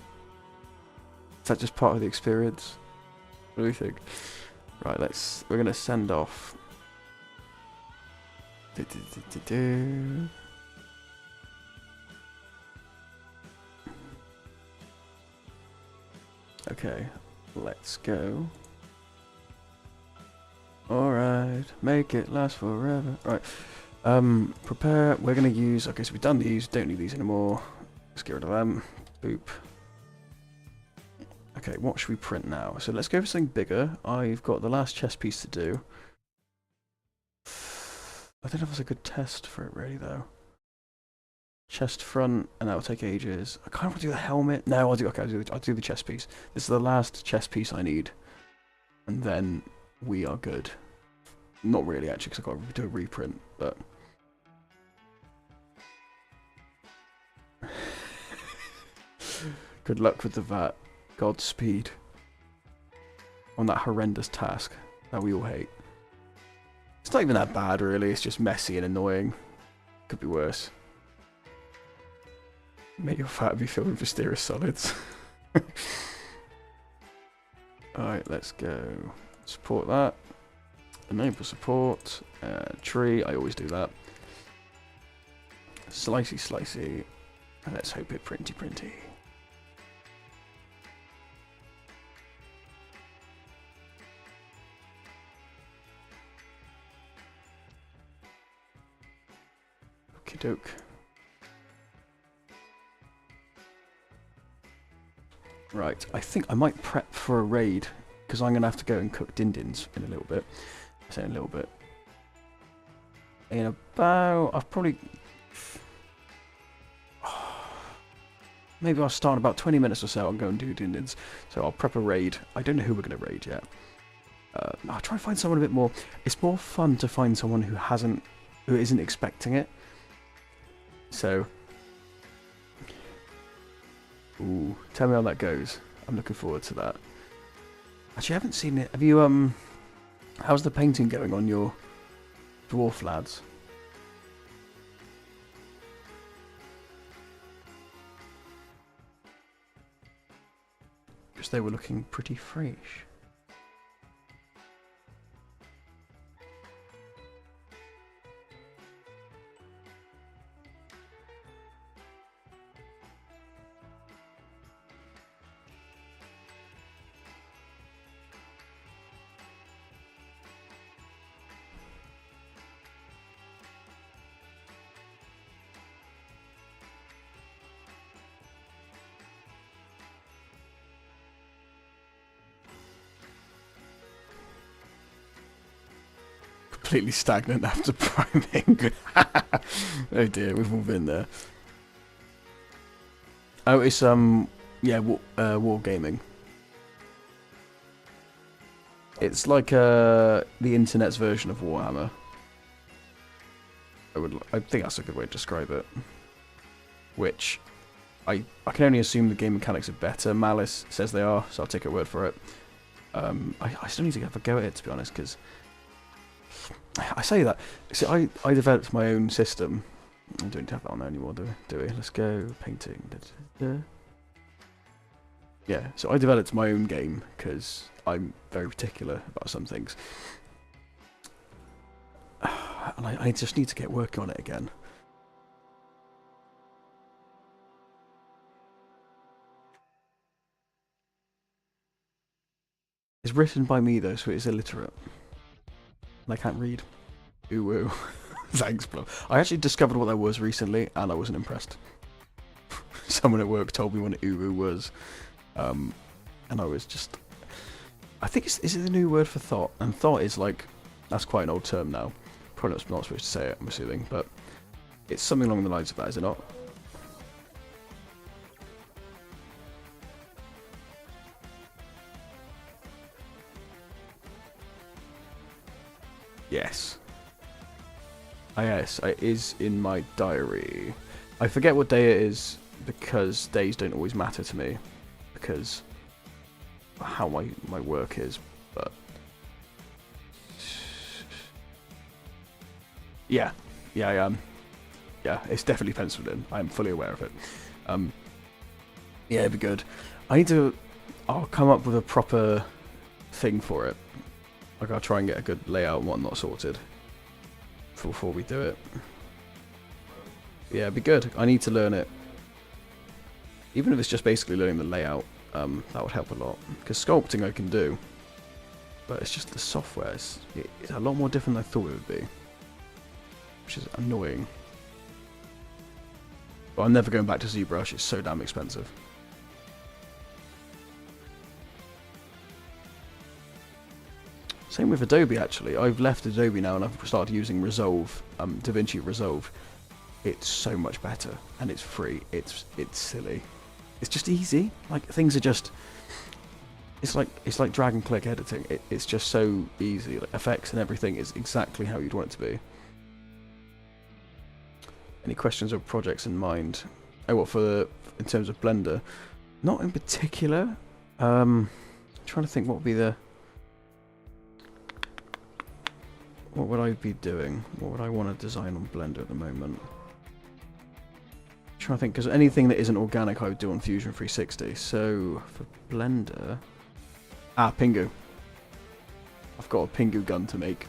Is that just part of the experience? What do you think? Right, we're gonna send off. Okay, let's go. Alright, make it last forever. Right, prepare. We're gonna use. Okay, so we've done these. Don't need these anymore. Let's get rid of them. Boop. Okay, what should we print now? So let's go for something bigger. I've got the last chest piece to do. I don't know if it's a good test for it really though. Chest front, and that will take ages. I kind of want to do the helmet. No, I'll do the chest piece. This is the last chest piece I need. and then we are good. Not really, actually, because I've got to do a reprint, but... Good luck with the VAT. Godspeed. On that horrendous task that we all hate. It's not even that bad, really. It's just messy and annoying. Could be worse. May your VAT be filled with mysterious solids. Alright, let's go. Support that. Enable support. Tree, I always do that. Slicey, slicey. And let's hope it printy, printy. Okie doke. Right, I think I might prep for a raid, because I'm going to have to go and cook din-dins in a little bit. I say in a little bit. In about... I've probably... Maybe I'll start in about 20 minutes or so and go and do din-dins. So I'll prep a raid. I don't know who we're going to raid yet. I'll try and find someone a bit more... It's more fun to find someone who isn't expecting it. So... Ooh, tell me how that goes. I'm looking forward to that. Actually, I haven't seen it. Have you, how's the painting going on your dwarf lads? Because they were looking pretty fresh. Completely stagnant after priming. Oh dear, we've all been there. Oh, it's yeah, wargaming. It's like the internet's version of Warhammer. I think that's a good way to describe it. Which I can only assume the game mechanics are better. Malice says they are, so I'll take a word for it. I still need to have a go at it, to be honest, because I say that. See, I developed my own system. I don't have that on there anymore, do we? Let's go. Painting. Yeah, so I developed my own game because I'm very particular about some things. And I just need to get working on it again. It's written by me though, so it is illiterate. And I can't read. Ooh woo. Thanks, bro. I actually discovered what that was recently, and I wasn't impressed. Someone at work told me what an uwu was, and I was just... I think is it the new word for thought? And thought is like... That's quite an old term now. Probably not supposed to say it, I'm assuming, but... It's something along the lines of that, is it not? Yes. Yes, it is in my diary. I forget what day it is because days don't always matter to me because how my work is, but yeah, I am. Yeah, it's definitely penciled in. I am fully aware of it. Yeah, it'd be good. I'll come up with a proper thing for it. Like, I'll try and get a good layout and whatnot sorted before we do it. Yeah, it'd be good. I need to learn it. Even if it's just basically learning the layout, that would help a lot. Because sculpting I can do, but it's just the software. It's a lot more different than I thought it would be, which is annoying. But I'm never going back to ZBrush. It's so damn expensive. Same with Adobe, actually. I've left Adobe now and I've started using Resolve, DaVinci Resolve. It's so much better and it's free. It's silly. It's just easy. Like, things are just... it's like drag and click editing. It's just so easy. Like effects and everything is exactly how you'd want it to be. Any questions or projects in mind? Oh, what in terms of Blender? Not in particular. Trying to think what would be what would I be doing? What would I want to design on Blender at the moment? Trying to think, because anything that isn't organic I would do on Fusion 360. So for Blender, Pingu. I've got a Pingu gun to make.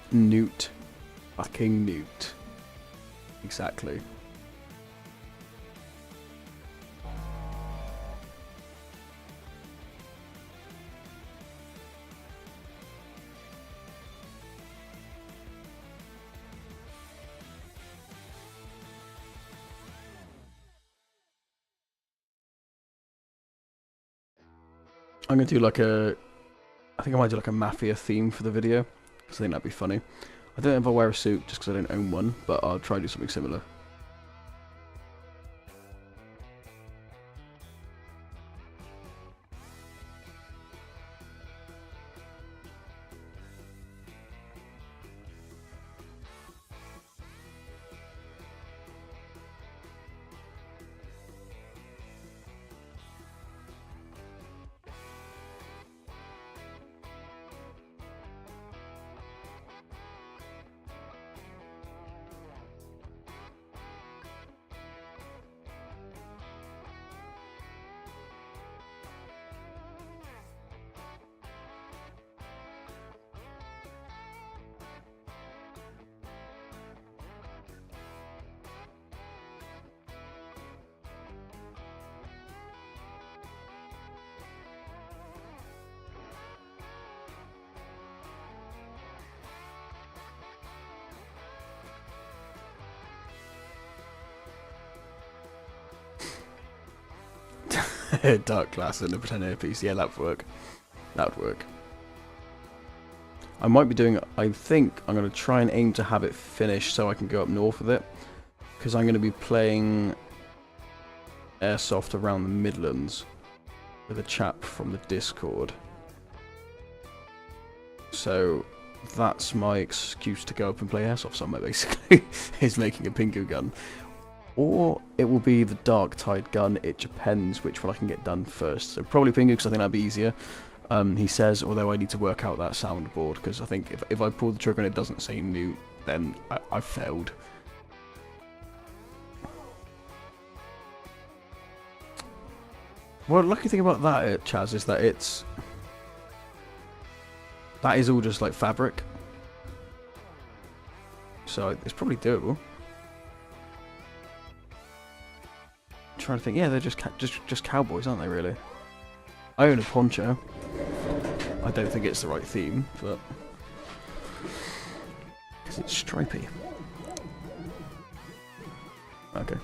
Newt. Fucking Newt. Exactly. I'm going to do like I think I might do like a mafia theme for the video, because I think that'd be funny. I don't know if I'll wear a suit just because I don't own one, but I'll try to do something similar. Dark glass and a pretend earpiece. Yeah, that would work. That would work. I might be doing... I think I'm going to try and aim to have it finished so I can go up north with it. Because I'm going to be playing Airsoft around the Midlands with a chap from the Discord. So that's my excuse to go up and play Airsoft somewhere, basically, is making a Pingu gun. Or it will be the Dark Tide gun. It depends which one I can get done first. So probably Pingu, because I think that'd be easier. He says, although I need to work out that soundboard, because I think if I pull the trigger and it doesn't say Newt, then I've failed. Well, the lucky thing about that, Chaz, is that that is all just like fabric. So it's probably doable. I'm trying to think, yeah, they're just cowboys, aren't they? Really? I own a poncho. I don't think it's the right theme, but because it's stripy. Okay.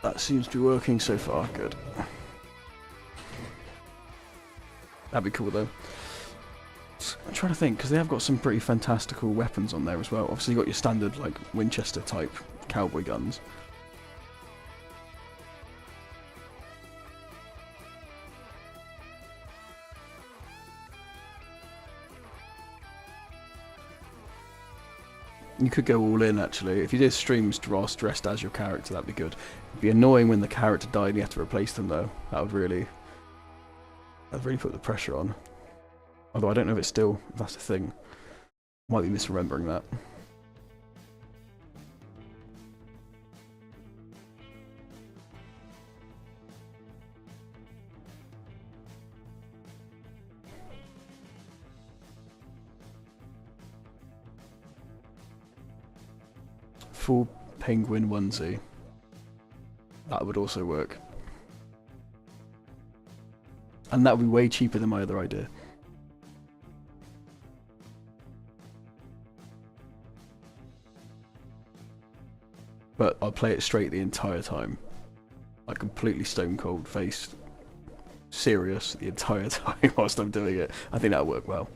That seems to be working so far. Good. That'd be cool though. I'm trying to think, because they have got some pretty fantastical weapons on there as well. Obviously, you've got your standard like Winchester type cowboy guns. You could go all in, actually. If you did streams dressed as your character, that'd be good. It'd be annoying when the character died and you have to replace them, though. That'd really put the pressure on. Although I don't know if it's still... if that's the thing. Might be misremembering that. Full penguin onesie. That would also work. And that would be way cheaper than my other idea. but I'll play it straight the entire time. Like completely stone cold faced, serious the entire time whilst I'm doing it. I think that'll work well.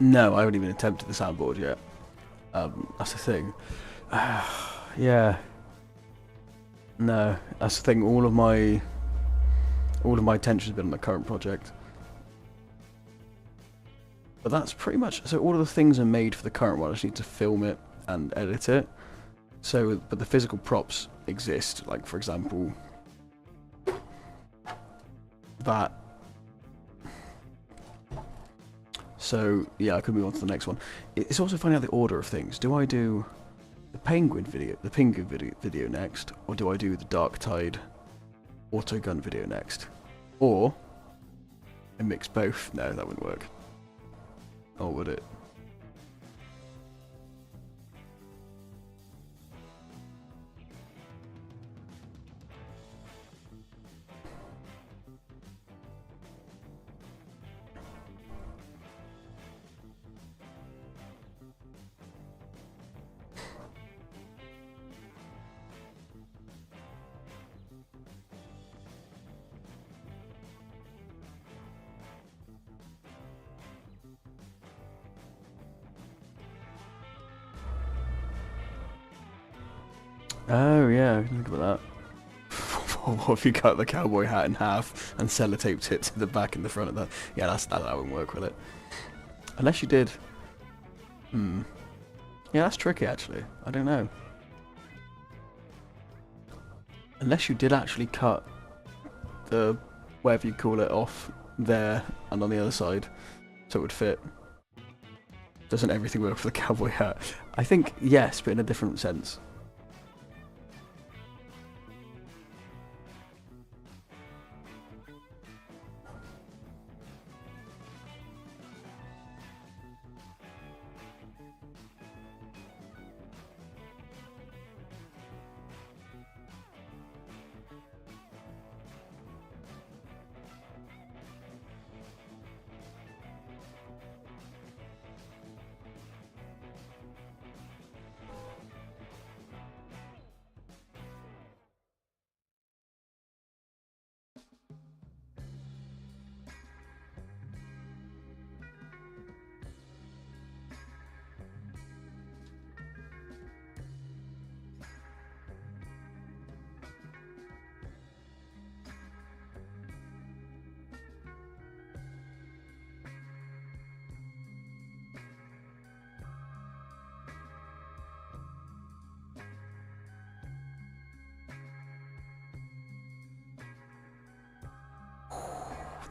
No, I haven't even attempted the soundboard yet. That's the thing. Yeah. No, that's the thing. All of my attention's been on the current project. But that's pretty much, so all of the things are made for the current one. I just need to film it and edit it. So, but the physical props exist. Like, for example, that. So, yeah, I could move on to the next one. It's also finding out the order of things. Do I do the penguin video next, or do I do the Dark Tide autogun video next? Or I mix both? No, that wouldn't work. Or would it? Oh yeah, think about that. What if you cut the cowboy hat in half and sellotaped it to the back and the front of that? Yeah, that wouldn't work, will it? Unless you did. Yeah, that's tricky actually. I don't know. Unless you did actually cut the whatever you call it off there and on the other side, so it would fit. Doesn't everything work for the cowboy hat? I think yes, but in a different sense.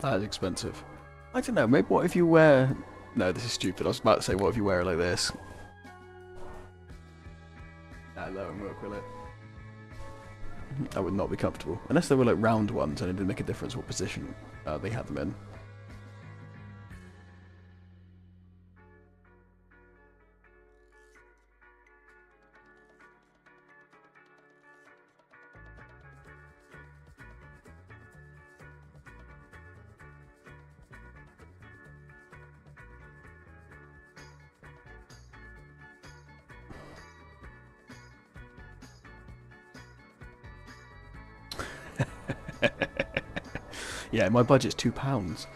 That is expensive. I don't know, maybe what if you wear... No, this is stupid. I was about to say, what if you wear it like this? That won't work, will it? That would not be comfortable. Unless they were like round ones and it didn't make a difference what position they had them in. Yeah, my budget's £2.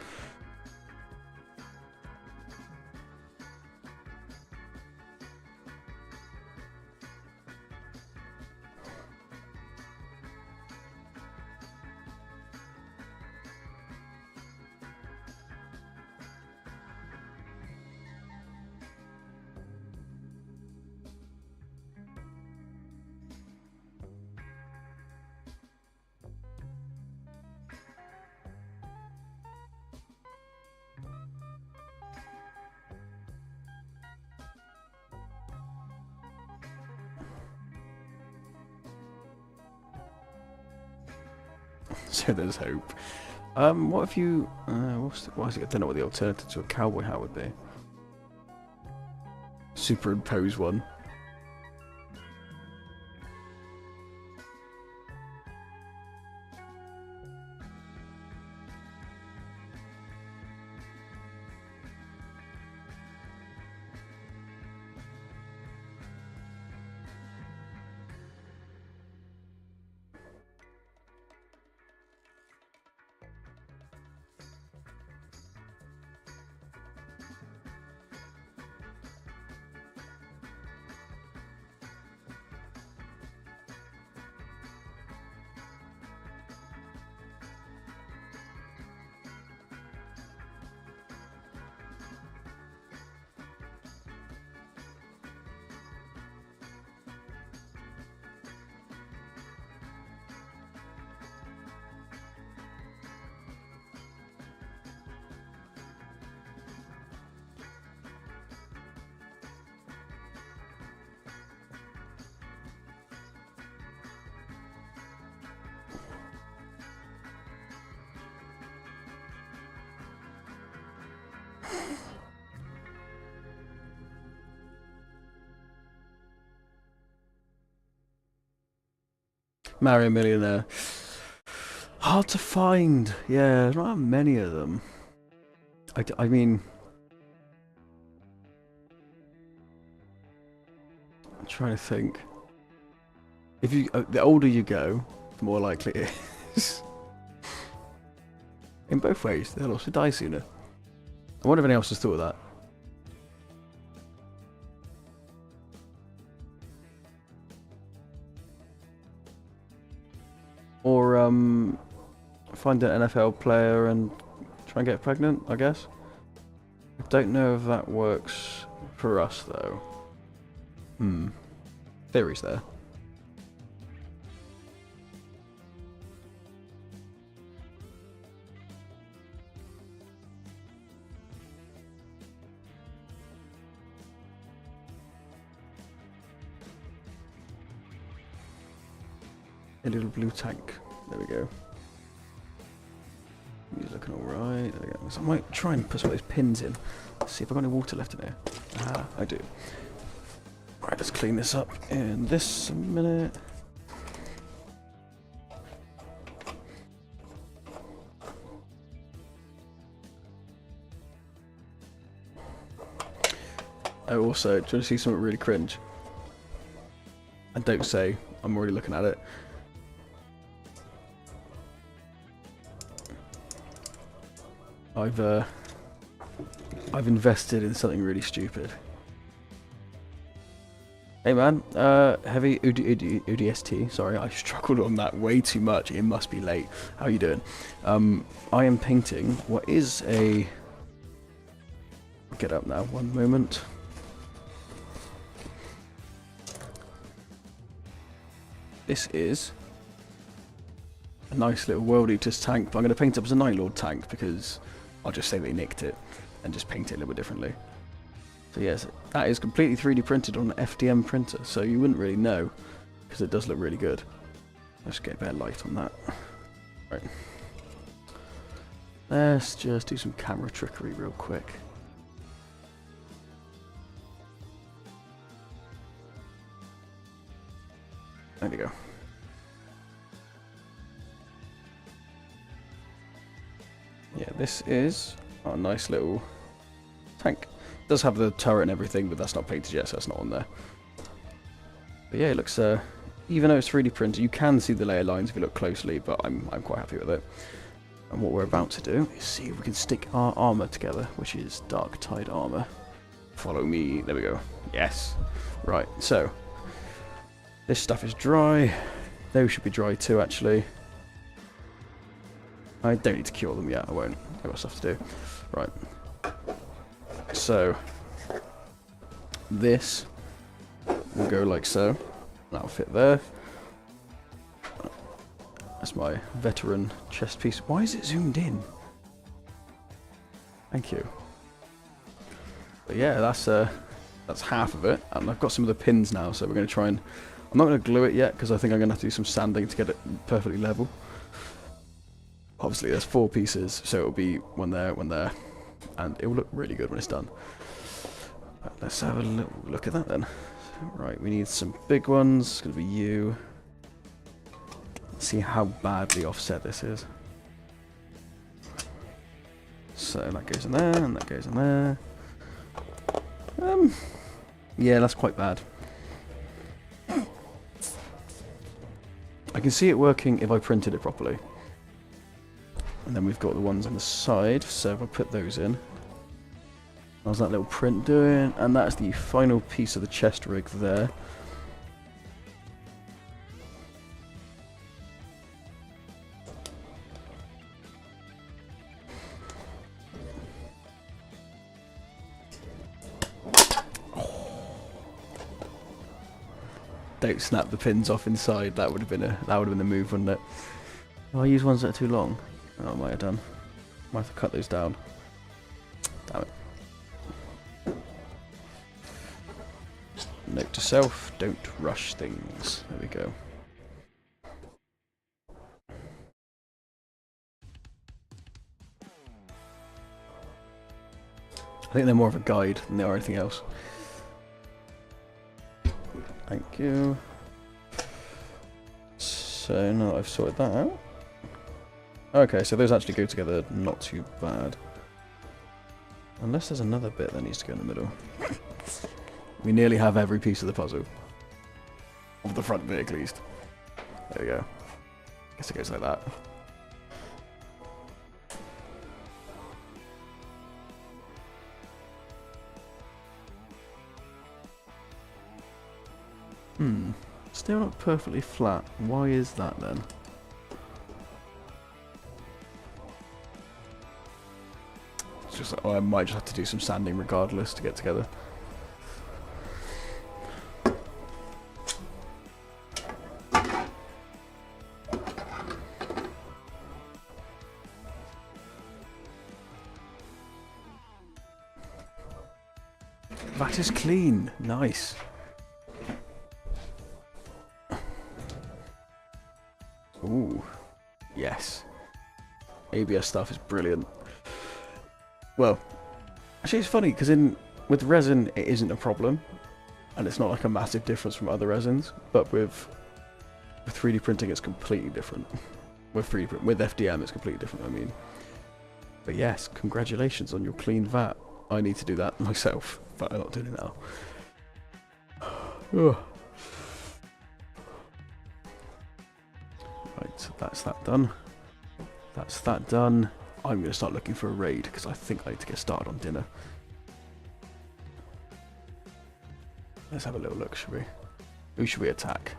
so there's hope. What if you... I don't know what the alternative to a cowboy hat would be. Superimpose one. Marry a Millionaire. Hard to find. Yeah, there's not many of them. I mean... I'm trying to think. If you, the older you go, the more likely it is. In both ways, they'll also die sooner. I wonder if anyone else has thought of that. Or find an NFL player and try and get pregnant, I guess. I don't know if that works for us though. Theory's there. A little blue tank. There we go. He's looking alright. There we go. So I might try and put some of those pins in. Let's see if I've got any water left in here. Ah, I do. Right, let's clean this up in this minute. Oh, also, do you want to see something really cringe? And don't say, I'm already looking at it. I've invested in something really stupid. Hey man, heavy UDST, sorry, I struggled on that way too much, it must be late. How are you doing? I am painting what is a... Get up now, one moment. This is a nice little World Eaters tank, but I'm going to paint it up as a Night Lord tank because I'll just say they nicked it and just paint it a little bit differently. So yes, that is completely 3D printed on an FDM printer, so you wouldn't really know because it does look really good. Let's get a bit of light on that. Right. Let's just do some camera trickery real quick. There we go. Yeah, this is our nice little tank. It does have the turret and everything, but that's not painted yet, so that's not on there. But yeah, it looks, even though it's 3D printed, you can see the layer lines if you look closely, but I'm quite happy with it. And what we're about to do is see if we can stick our armor together, which is dark tide armor. Follow me. There we go. Yes. Right, so this stuff is dry. Those should be dry too, actually. I don't need to cure them yet, I won't. I've got stuff to do. Right. So, this will go like so. That'll fit there. That's my veteran chest piece. Why is it zoomed in? Thank you. But yeah, that's half of it. And I've got some of the pins now, so we're going to try and... I'm not going to glue it yet, because I think I'm going to have to do some sanding to get it perfectly level. Obviously there's 4 pieces, so it'll be one there, and it will look really good when it's done. Right, let's have a little look at that then. Right, we need some big ones. It's going to be you. Let's see how badly offset this is. So that goes in there, and that goes in there. Yeah, that's quite bad. I can see it working if I printed it properly. And then we've got the ones on the side, so if I put those in. How's that little print doing? And that's the final piece of the chest rig there. Don't snap the pins off inside. That would have been the move, wouldn't it? Oh, I use ones that are too long. Oh, I might have done. Might have to cut those down. Damn it. Note to self: don't rush things. There we go. I think they're more of a guide than they are anything else. Thank you. So now that I've sorted that out. Okay, so those actually go together not too bad. Unless there's another bit that needs to go in the middle. We nearly have every piece of the puzzle. Of the front bit at least. There we go. Guess it goes like that. Still not perfectly flat. Why is that then? It's just like, oh, I might just have to do some sanding regardless to get together. That is clean. Nice. Ooh, yes. ABS stuff is brilliant. Well, actually it's funny because with resin it isn't a problem, and it's not like a massive difference from other resins. But with 3D printing, it's completely different. With FDM, it's completely different. I mean, but yes, congratulations on your clean vat. I need to do that myself, but I'm not doing it now. Right, so that's that done. That's that done. I'm going to start looking for a raid because I think I need to get started on dinner. Let's have a little look, shall we? Who should we attack?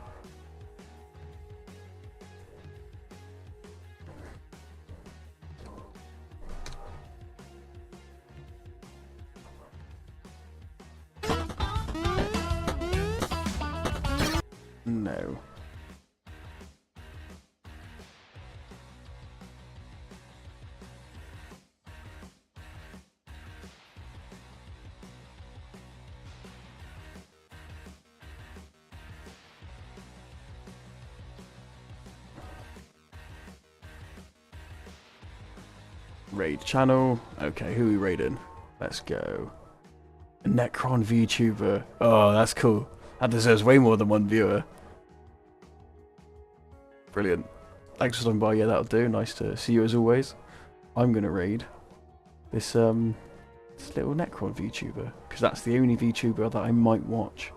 No. Raid channel. Okay, who are we raiding? Let's go. A Necron VTuber. Oh, that's cool. That deserves way more than one viewer. Brilliant. Thanks for stopping by. Yeah, that'll do. Nice to see you as always. I'm gonna raid this little Necron VTuber because that's the only VTuber that I might watch.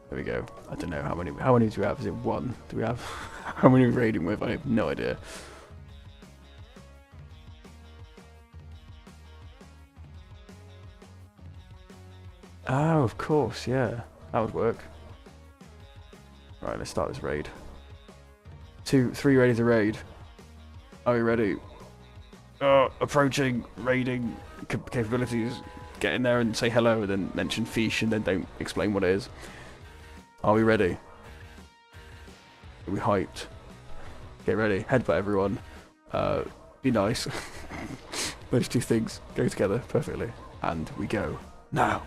There we go. I don't know how many do we have? Is it one? Do we have how many are we raiding with? I have no idea. Oh, of course, yeah. That would work. Right, let's start this raid. 2, 3 ready to raid. Are we ready? Approaching, raiding, capabilities. Get in there and say hello, and then mention fish, and then don't explain what it is. Are we ready? Are we hyped? Get ready. Headbutt everyone. Be nice. Those two things go together perfectly. And we go now.